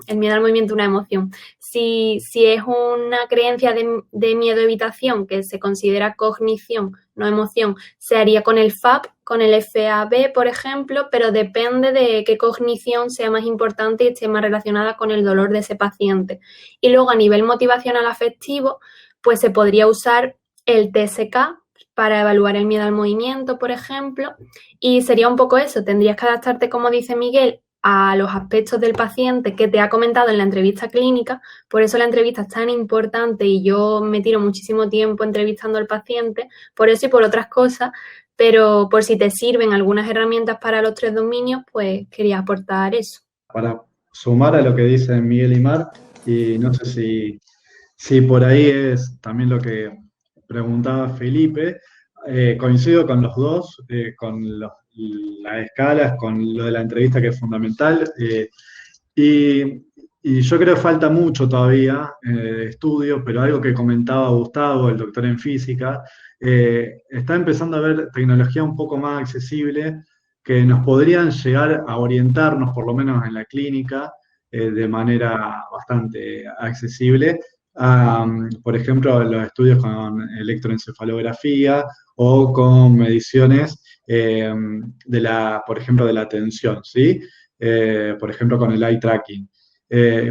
el miedo al movimiento una emoción, si es una creencia de miedo-evitación que se considera cognición, no emoción, se haría con el FAB, con el FAB, por ejemplo, pero depende de qué cognición sea más importante y esté más relacionada con el dolor de ese paciente. Y luego a nivel motivacional afectivo, pues se podría usar el TSK para evaluar el miedo al movimiento, por ejemplo, y sería un poco eso, tendrías que adaptarte, como dice Miguel, a los aspectos del paciente que te ha comentado en la entrevista clínica, por eso la entrevista es tan importante y yo me tiro muchísimo tiempo entrevistando al paciente, por eso y por otras cosas, pero por si te sirven algunas herramientas para los 3 dominios, pues quería aportar eso. Para sumar a lo que dicen Miguel y Mar, y no sé si por ahí es también lo que preguntaba Felipe, coincido con los dos, con las escalas, con lo de la entrevista que es fundamental, y yo creo que falta mucho todavía de estudio, pero algo que comentaba Gustavo, el doctor en física, está empezando a haber tecnología un poco más accesible que nos podrían llegar a orientarnos, por lo menos en la clínica, de manera bastante accesible. Por ejemplo, los estudios con electroencefalografía o con mediciones por ejemplo, de la tensión, ¿sí? Por ejemplo, con el eye tracking.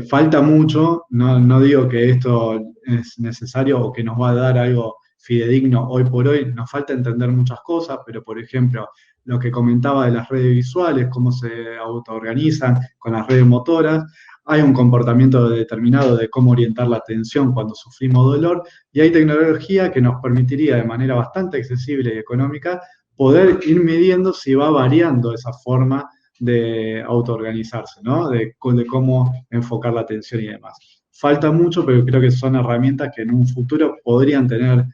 Falta mucho, no digo que esto es necesario o que nos va a dar algo fidedigno hoy por hoy, nos falta entender muchas cosas, pero por ejemplo, lo que comentaba de las redes visuales, cómo se autoorganizan con las redes motoras, hay un comportamiento determinado de cómo orientar la atención cuando sufrimos dolor, y hay tecnología que nos permitiría de manera bastante accesible y económica poder ir midiendo si va variando esa forma de autoorganizarse, ¿no? De cómo enfocar la atención y demás. Falta mucho, pero creo que son herramientas que en un futuro podrían tener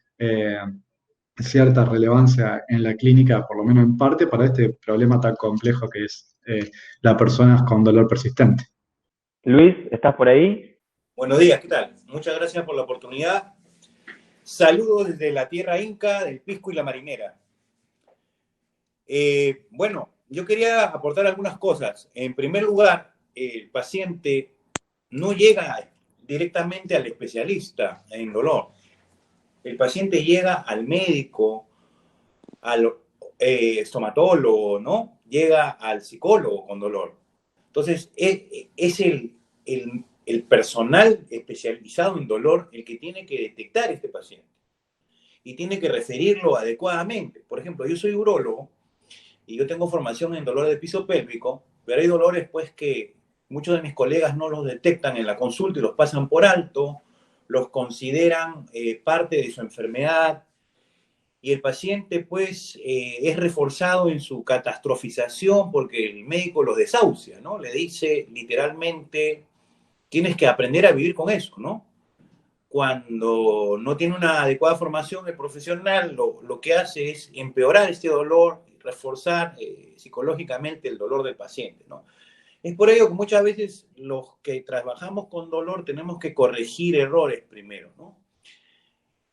cierta relevancia en la clínica, por lo menos en parte, para este problema tan complejo que es las personas con dolor persistente. Luis, ¿estás por ahí? Buenos días, ¿qué tal? Muchas gracias por la oportunidad. Saludos desde la tierra inca, del Pisco y la Marinera. Bueno, yo quería aportar algunas cosas. En primer lugar, el paciente no llega directamente al especialista en dolor. El paciente llega al médico, al estomatólogo, ¿no? Llega al psicólogo con dolor. Entonces, es el personal especializado en dolor el que tiene que detectar este paciente y tiene que referirlo adecuadamente. Por ejemplo, yo soy urólogo y yo tengo formación en dolor de piso pélvico, pero hay dolores pues que muchos de mis colegas no los detectan en la consulta y los pasan por alto, los consideran parte de su enfermedad, y el paciente pues es reforzado en su catastrofización porque el médico los desahucia, ¿no? Le dice literalmente, tienes que aprender a vivir con eso, ¿no? Cuando no tiene una adecuada formación el profesional, lo que hace es empeorar este dolor, reforzar psicológicamente el dolor del paciente, ¿no? Es por ello que muchas veces los que trabajamos con dolor tenemos que corregir errores primero, ¿no?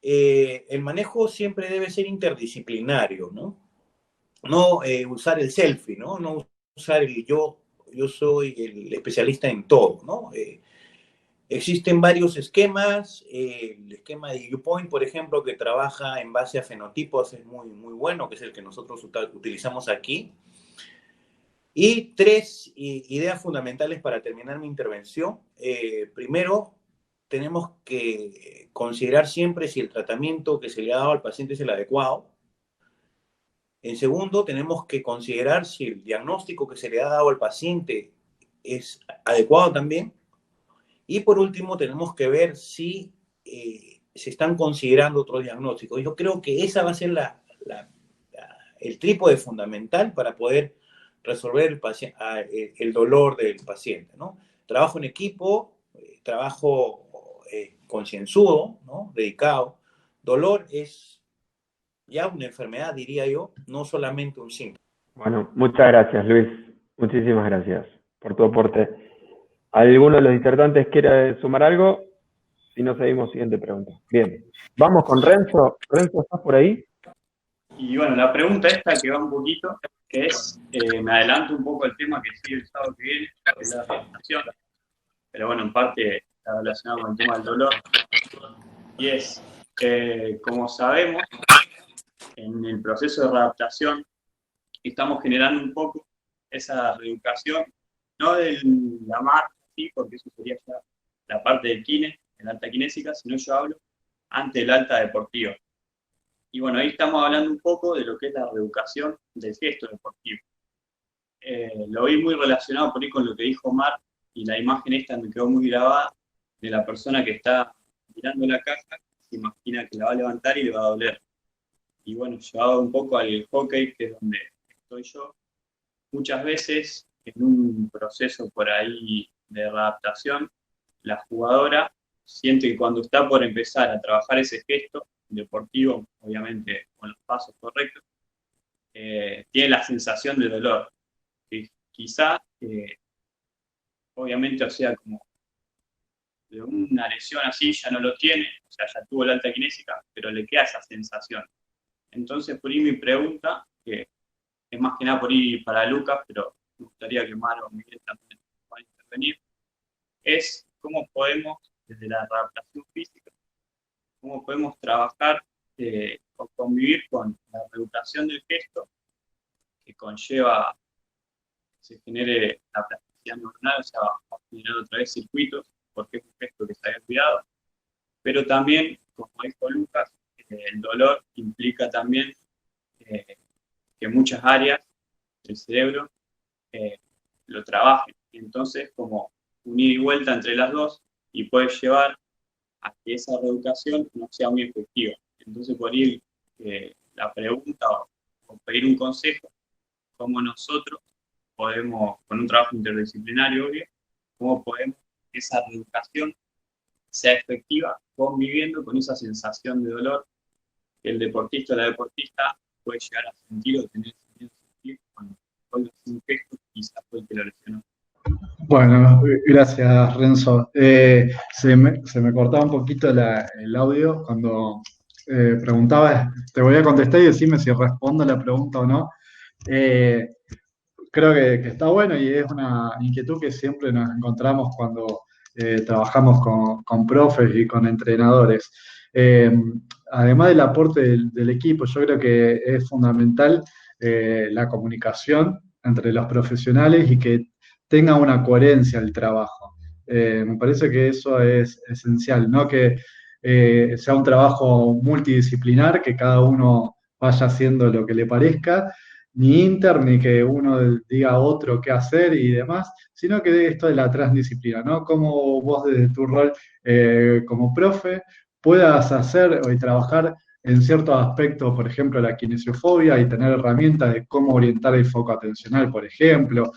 El manejo siempre debe ser interdisciplinario, ¿no? No usar el selfie, ¿no? No usar el yo soy el especialista en todo, ¿no? Existen varios esquemas. El esquema de YouPoint, por ejemplo, que trabaja en base a fenotipos, es muy, muy bueno, que es el que nosotros utilizamos aquí. Y 3 ideas fundamentales para terminar mi intervención. Primero, tenemos que considerar siempre si el tratamiento que se le ha dado al paciente es el adecuado. En segundo, tenemos que considerar si el diagnóstico que se le ha dado al paciente es adecuado también. Y por último, tenemos que ver si se están considerando otros diagnósticos. Yo creo que esa va a ser el trípode fundamental para poder resolver el dolor del paciente, ¿no? Trabajo en equipo, trabajo concienzudo, ¿no? Dedicado. Dolor es ya una enfermedad, diría yo, no solamente un síntoma. Bueno, muchas gracias, Luis. Muchísimas gracias por tu aporte. ¿Alguno de los disertantes quiere sumar algo? Si no, seguimos, siguiente pregunta. Bien, vamos con Renzo. Renzo, ¿estás por ahí? Y bueno, la pregunta esta que va un poquito, que es, me adelanto un poco el tema que sigue el sábado que viene, que es la adaptación, pero bueno, en parte está relacionado con el tema del dolor, y es que, como sabemos, en el proceso de readaptación estamos generando un poco esa reeducación, no de la marca, ¿sí? Porque eso sería ya la parte del kine, de la alta kinésica, sino yo hablo ante el alta deportiva. Y bueno, ahí estamos hablando un poco de lo que es la reeducación del gesto deportivo. Lo vi muy relacionado por ahí con lo que dijo Omar, y la imagen esta me quedó muy grabada, de la persona que está mirando la caja, se imagina que la va a levantar y le va a doler. Y bueno, llevado un poco al hockey, que es donde estoy yo, muchas veces en un proceso por ahí de readaptación, la jugadora siente que cuando está por empezar a trabajar ese gesto deportivo, obviamente con los pasos correctos, tiene la sensación de dolor. Que quizá, obviamente, o sea, como de una lesión así ya no lo tiene, o sea, ya tuvo la alta kinésica, pero le queda esa sensación. Entonces, por ahí mi pregunta, que es más que nada por ahí para Lucas, pero me gustaría que Mar o Miguel también puedan intervenir, es cómo podemos, desde la adaptación física, cómo podemos trabajar o convivir con la reeducación del gesto, que conlleva que se genere la plasticidad neuronal, o sea, va a generar otra vez circuitos, porque es un gesto que se había olvidado, pero también, como dijo Lucas, el dolor implica también que muchas áreas del cerebro lo trabajen. Entonces, como unir y vuelta entre las dos, y puede llevar a que esa reeducación no sea muy efectiva. Entonces, por ahí la pregunta o pedir un consejo, cómo nosotros podemos, con un trabajo interdisciplinario, obvio, cómo podemos que esa reeducación sea efectiva conviviendo con esa sensación de dolor que el deportista o la deportista puede llegar a sentir o tener sentir cuando vuelve a hacer un gesto, quizás fue el que lo lesionó. Bueno, gracias Renzo. Se me cortaba un poquito el audio cuando preguntabas, te voy a contestar y decime si respondo la pregunta o no. Creo que está bueno y es una inquietud que siempre nos encontramos cuando trabajamos con profes y con entrenadores. Además del aporte del equipo, yo creo que es fundamental la comunicación entre los profesionales y que tenga una coherencia el trabajo. Me parece que eso es esencial, no que sea un trabajo multidisciplinar, que cada uno vaya haciendo lo que le parezca, ni que uno diga a otro qué hacer y demás, sino que esto de la transdisciplina, ¿no? Cómo vos desde tu rol como profe puedas hacer y trabajar en ciertos aspectos, por ejemplo, la kinesiofobia y tener herramientas de cómo orientar el foco atencional, por ejemplo,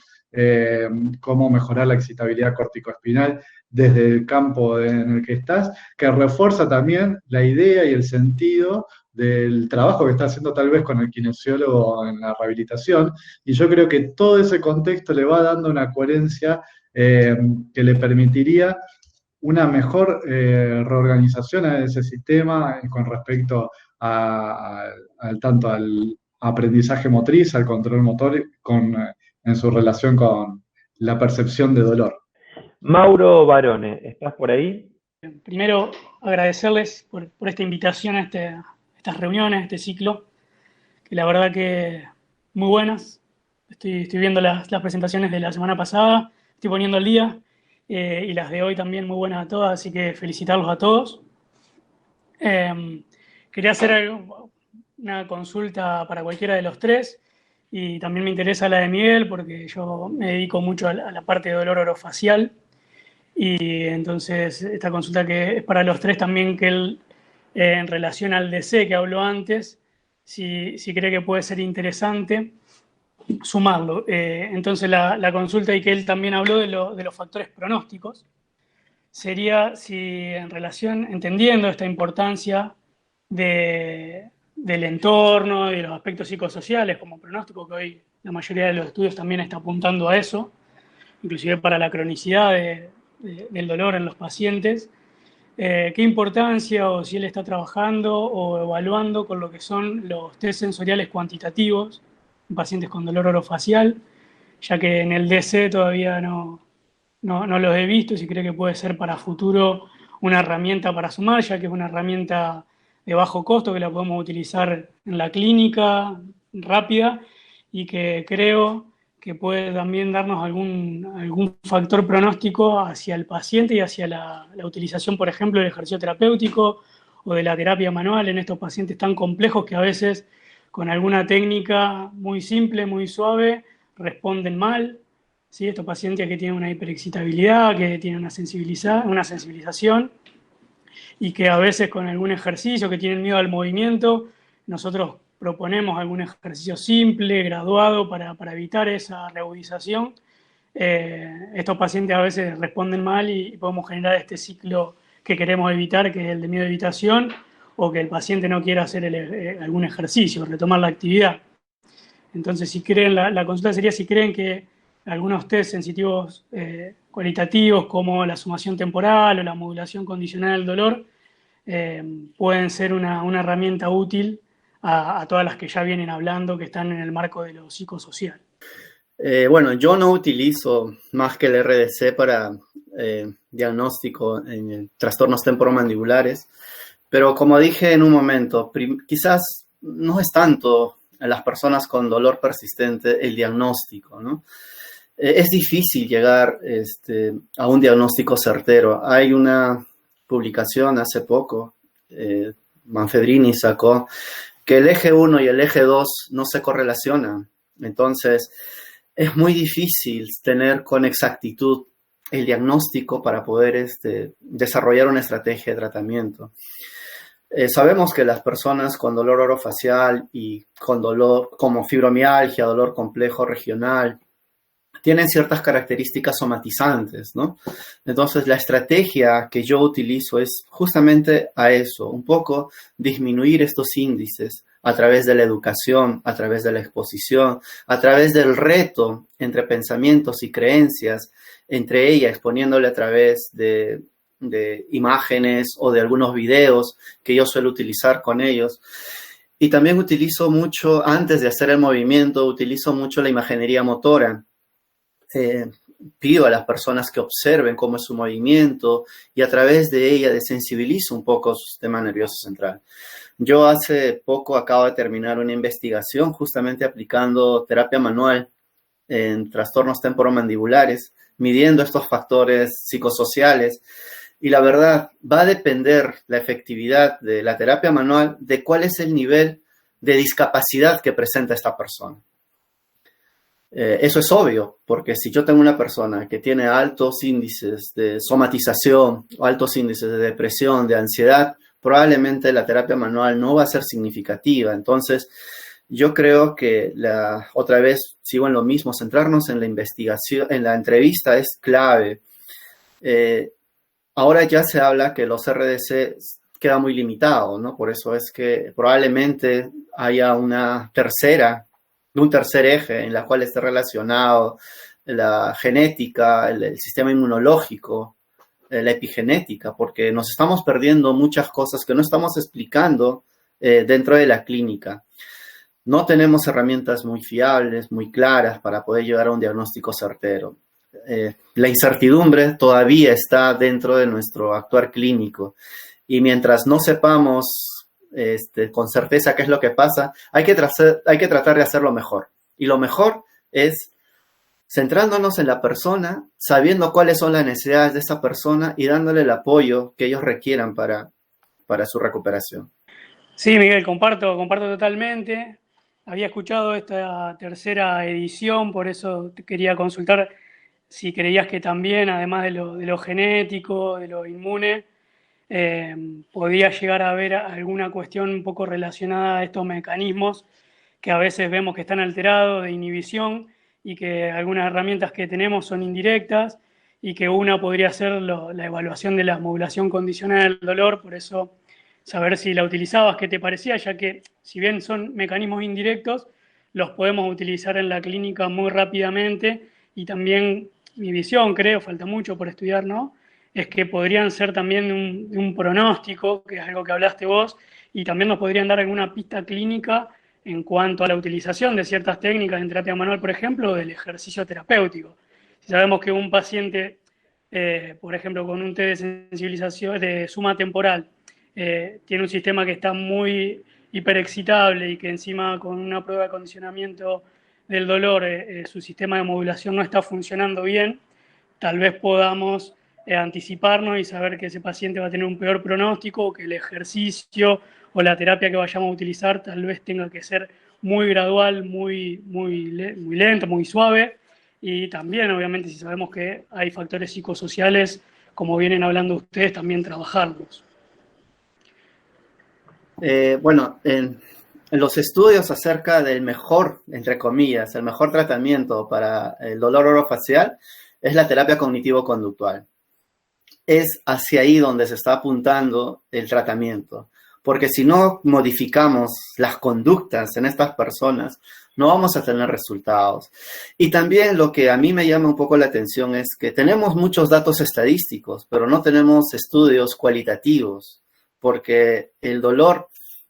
cómo mejorar la excitabilidad corticoespinal desde el campo en el que estás, que refuerza también la idea y el sentido del trabajo que está haciendo tal vez con el kinesiólogo en la rehabilitación, y yo creo que todo ese contexto le va dando una coherencia que le permitiría una mejor reorganización a ese sistema con respecto tanto al aprendizaje motriz, al control motor, en su relación con la percepción de dolor. Mauro Barone, ¿estás por ahí? Primero, agradecerles por esta invitación a estas reuniones, a este ciclo, que la verdad que muy buenas. Estoy viendo las presentaciones de la semana pasada, estoy poniendo al día, y las de hoy también muy buenas a todas, así que felicitarlos a todos. Quería hacer una consulta para cualquiera de los tres, y también me interesa la de Miguel porque yo me dedico mucho a la parte de dolor orofacial, y entonces esta consulta que es para los tres también, que él, en relación al DC que habló antes, si cree que puede ser interesante sumarlo. Entonces la consulta, y que él también habló de los factores pronósticos, sería si en relación, entendiendo esta importancia del entorno y de los aspectos psicosociales como pronóstico, que hoy la mayoría de los estudios también está apuntando a eso, inclusive para la cronicidad del dolor en los pacientes, qué importancia, o si él está trabajando o evaluando con lo que son los test sensoriales cuantitativos en pacientes con dolor orofacial, ya que en el DC todavía no los he visto, si cree que puede ser para futuro una herramienta para sumar, ya que es una herramienta de bajo costo que la podemos utilizar en la clínica rápida, y que creo que puede también darnos algún factor pronóstico hacia el paciente y hacia la utilización, por ejemplo, del ejercicio terapéutico o de la terapia manual en estos pacientes tan complejos que a veces con alguna técnica muy simple, muy suave, responden mal. ¿Sí? Estos pacientes que tienen una hiperexcitabilidad, que tienen una sensibilización, y que a veces con algún ejercicio, que tienen miedo al movimiento, nosotros proponemos algún ejercicio simple, graduado, para evitar esa reagudización. Estos pacientes a veces responden mal y podemos generar este ciclo que queremos evitar, que es el de miedo de evitación, o que el paciente no quiera hacer algún ejercicio, retomar la actividad. Entonces, si creen, la consulta sería si creen que algunos test sensitivos cualitativos, como la sumación temporal o la modulación condicional del dolor, pueden ser una herramienta útil a todas las que ya vienen hablando, que están en el marco de lo psicosocial. Bueno, yo no utilizo más que el RDC para diagnóstico en trastornos temporomandibulares, pero como dije en un momento, quizás no es tanto en las personas con dolor persistente el diagnóstico, ¿no? Es difícil llegar a un diagnóstico certero. Hay una publicación hace poco, Manfredini sacó, que el eje 1 y el eje 2 no se correlacionan. Entonces, es muy difícil tener con exactitud el diagnóstico para poder desarrollar una estrategia de tratamiento. Sabemos que las personas con dolor orofacial y con dolor como fibromialgia, dolor complejo regional, tienen ciertas características somatizantes, ¿no? Entonces, la estrategia que yo utilizo es justamente a eso, un poco disminuir estos índices a través de la educación, a través de la exposición, a través del reto entre pensamientos y creencias, entre ellas exponiéndole a través de imágenes o de algunos videos que yo suelo utilizar con ellos. Y también utilizo mucho, antes de hacer el movimiento, utilizo mucho la imaginería motora. Pido a las personas que observen cómo es su movimiento y a través de ella desensibilizo un poco su sistema nervioso central. Yo hace poco acabo de terminar una investigación justamente aplicando terapia manual en trastornos temporomandibulares, midiendo estos factores psicosociales, y la verdad va a depender la efectividad de la terapia manual de cuál es el nivel de discapacidad que presenta esta persona. Eso es obvio, porque si yo tengo una persona que tiene altos índices de somatización, o altos índices de depresión, de ansiedad, probablemente la terapia manual no va a ser significativa. Entonces, yo creo que otra vez sigo en lo mismo, centrarnos en la investigación, en la entrevista es clave. Ahora ya se habla que los RDC queda muy limitado, ¿no? Por eso es que probablemente haya un tercer eje en la cual esté relacionado la genética, el sistema inmunológico, la epigenética, porque nos estamos perdiendo muchas cosas que no estamos explicando dentro de la clínica. No tenemos herramientas muy fiables, muy claras para poder llegar a un diagnóstico certero. La incertidumbre todavía está dentro de nuestro actuar clínico, y mientras no sepamos con certeza qué es lo que pasa, hay que tratar de hacerlo mejor. Y lo mejor es centrándonos en la persona, sabiendo cuáles son las necesidades de esa persona y dándole el apoyo que ellos requieran para su recuperación. Sí, Miguel, comparto totalmente. Había escuchado esta tercera edición, por eso te quería consultar si creías que también, además de lo genético, de lo inmune, podía llegar a haber alguna cuestión un poco relacionada a estos mecanismos que a veces vemos que están alterados de inhibición y que algunas herramientas que tenemos son indirectas y que una podría ser la evaluación de la modulación condicional del dolor. Por eso saber si la utilizabas, qué te parecía, ya que si bien son mecanismos indirectos, los podemos utilizar en la clínica muy rápidamente y también mi visión, creo, falta mucho por estudiar, ¿no?, es que podrían ser también de un pronóstico, que es algo que hablaste vos, y también nos podrían dar alguna pista clínica en cuanto a la utilización de ciertas técnicas en terapia manual, por ejemplo, o del ejercicio terapéutico. Si sabemos que un paciente, por ejemplo, con un test de sensibilización de suma temporal, tiene un sistema que está muy hiperexcitable y que encima con una prueba de condicionamiento del dolor su sistema de modulación no está funcionando bien, tal vez podamos anticiparnos y saber que ese paciente va a tener un peor pronóstico, o que el ejercicio o la terapia que vayamos a utilizar tal vez tenga que ser muy gradual, muy lento, muy suave. Y también, obviamente, si sabemos que hay factores psicosociales, como vienen hablando ustedes, también trabajarlos. Bueno, en los estudios acerca del mejor, entre comillas, el mejor tratamiento para el dolor orofacial es la terapia cognitivo-conductual. Es hacia ahí donde se está apuntando el tratamiento, porque si no modificamos las conductas en estas personas, no vamos a tener resultados. Y también lo que a mí me llama un poco la atención es que tenemos muchos datos estadísticos, pero no tenemos estudios cualitativos, porque el dolor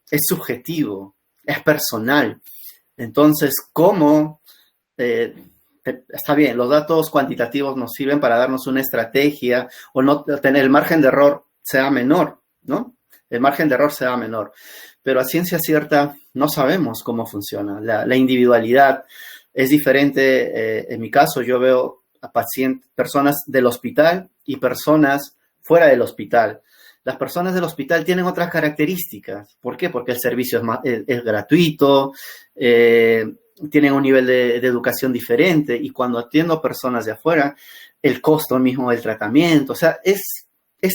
es subjetivo, es personal. Entonces, ¿cómo? Está bien, los datos cuantitativos nos sirven para darnos una estrategia o no tener el margen de error sea menor, ¿no? El margen de error sea menor. Pero a ciencia cierta no sabemos cómo funciona. La individualidad es diferente. En mi caso, yo veo a personas del hospital y personas fuera del hospital. Las personas del hospital tienen otras características. ¿Por qué? Porque el servicio es gratuito, tienen un nivel de educación diferente, y cuando atiendo personas de afuera, el costo mismo del tratamiento, o sea, es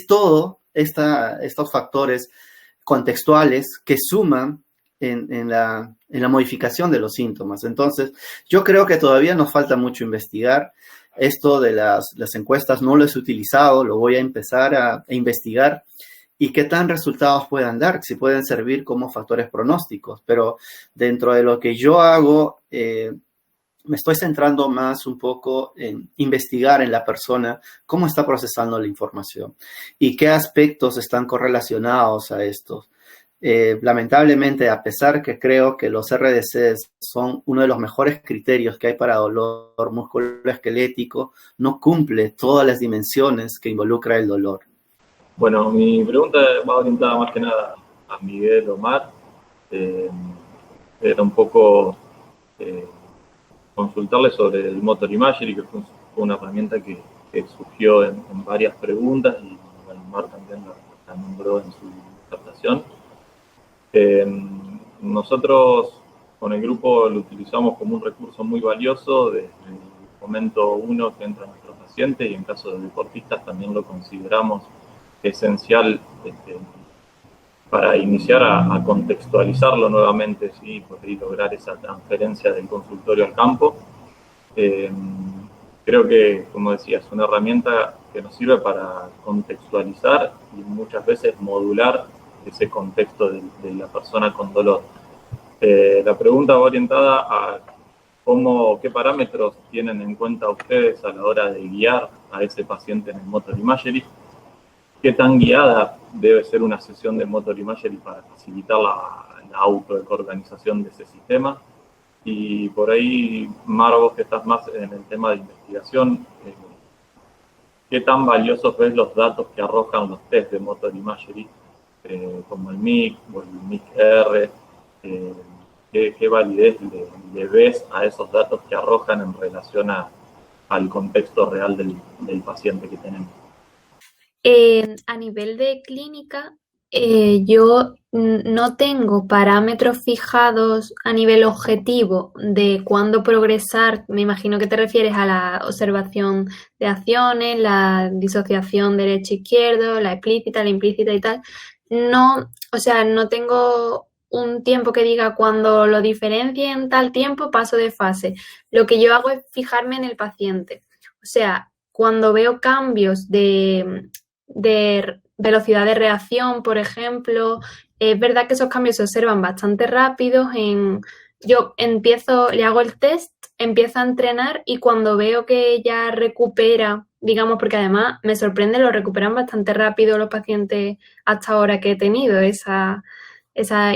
todo estos factores contextuales que suman en la modificación de los síntomas. Entonces, yo creo que todavía nos falta mucho investigar. Esto de las encuestas no lo he utilizado, lo voy a empezar a investigar, y qué tan resultados puedan dar, si pueden servir como factores pronósticos. Pero dentro de lo que yo hago, me estoy centrando más un poco en investigar en la persona cómo está procesando la información y qué aspectos están correlacionados a estos. Lamentablemente, a pesar que creo que los RDCs son uno de los mejores criterios que hay para dolor musculoesquelético, no cumple todas las dimensiones que involucra el dolor. Bueno, mi pregunta va orientada más que nada a Miguel Omar. Era un poco consultarle sobre el Motor Imagery, que fue una herramienta que surgió en varias preguntas, y bueno, Omar también la nombró en su disertación. Nosotros con el grupo lo utilizamos como un recurso muy valioso desde el momento 1 que entra nuestro paciente, y en caso de deportistas también lo consideramos esencial para iniciar a contextualizarlo nuevamente, ¿sí? Poder lograr esa transferencia del consultorio al campo. Creo que, como decía, es una herramienta que nos sirve para contextualizar y muchas veces modular ese contexto de la persona con dolor. La pregunta va orientada a qué parámetros tienen en cuenta ustedes a la hora de guiar a ese paciente en el Motor Imagery. ¿Qué tan guiada debe ser una sesión de Motor Imagery para facilitar la autoorganización de ese sistema? Y por ahí, Mar, vos que estás más en el tema de investigación, ¿qué tan valiosos ves los datos que arrojan los test de Motor Imagery, como el MIC o el MIC-R? ¿Qué validez le ves a esos datos que arrojan en relación a al contexto real del paciente que tenemos. A nivel de clínica, yo no tengo parámetros fijados a nivel objetivo de cuándo progresar. Me imagino que te refieres a la observación de acciones, la disociación derecho-izquierdo, la explícita, la implícita y tal. No, o sea, no tengo un tiempo que diga cuando lo diferencie en tal tiempo paso de fase. Lo que yo hago es fijarme en el paciente. O sea, cuando veo cambios de velocidad de reacción, por ejemplo, es verdad que esos cambios se observan bastante rápidos. Yo le hago el test, empiezo a entrenar y cuando veo que ya recupera, digamos, porque además me sorprende, lo recuperan bastante rápido los pacientes hasta ahora que he tenido esa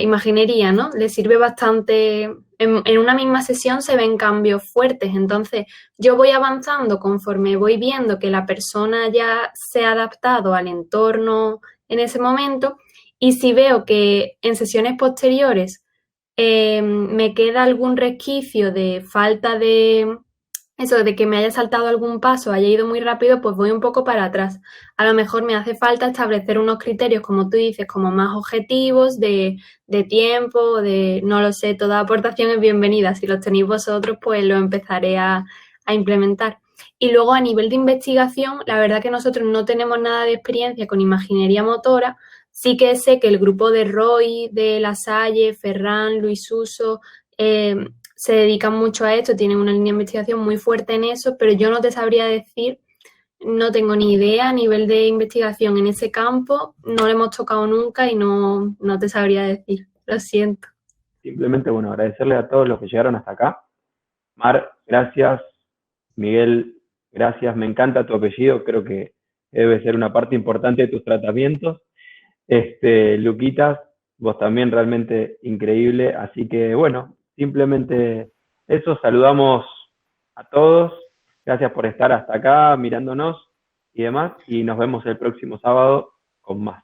imaginería, ¿no? Le sirve bastante. En una misma sesión se ven cambios fuertes, entonces yo voy avanzando conforme voy viendo que la persona ya se ha adaptado al entorno en ese momento, y si veo que en sesiones posteriores me queda algún resquicio de falta de eso, de que me haya saltado algún paso, haya ido muy rápido, pues voy un poco para atrás. A lo mejor me hace falta establecer unos criterios, como tú dices, como más objetivos de tiempo, no lo sé, toda aportación es bienvenida. Si los tenéis vosotros, pues lo empezaré a implementar. Y luego a nivel de investigación, la verdad que nosotros no tenemos nada de experiencia con imaginería motora. Sí que sé que el grupo de Roy, de La Salle, Ferran, Luis Suso, se dedican mucho a esto, tienen una línea de investigación muy fuerte en eso, pero yo no te sabría decir, no tengo ni idea a nivel de investigación en ese campo, no lo hemos tocado nunca y no te sabría decir, lo siento. Simplemente, bueno, agradecerle a todos los que llegaron hasta acá. Mar, gracias. Miguel, gracias. Me encanta tu apellido, creo que debe ser una parte importante de tus tratamientos. Luquitas, vos también realmente increíble, así que bueno, simplemente eso, saludamos a todos, gracias por estar hasta acá mirándonos y demás, y nos vemos el próximo sábado con más.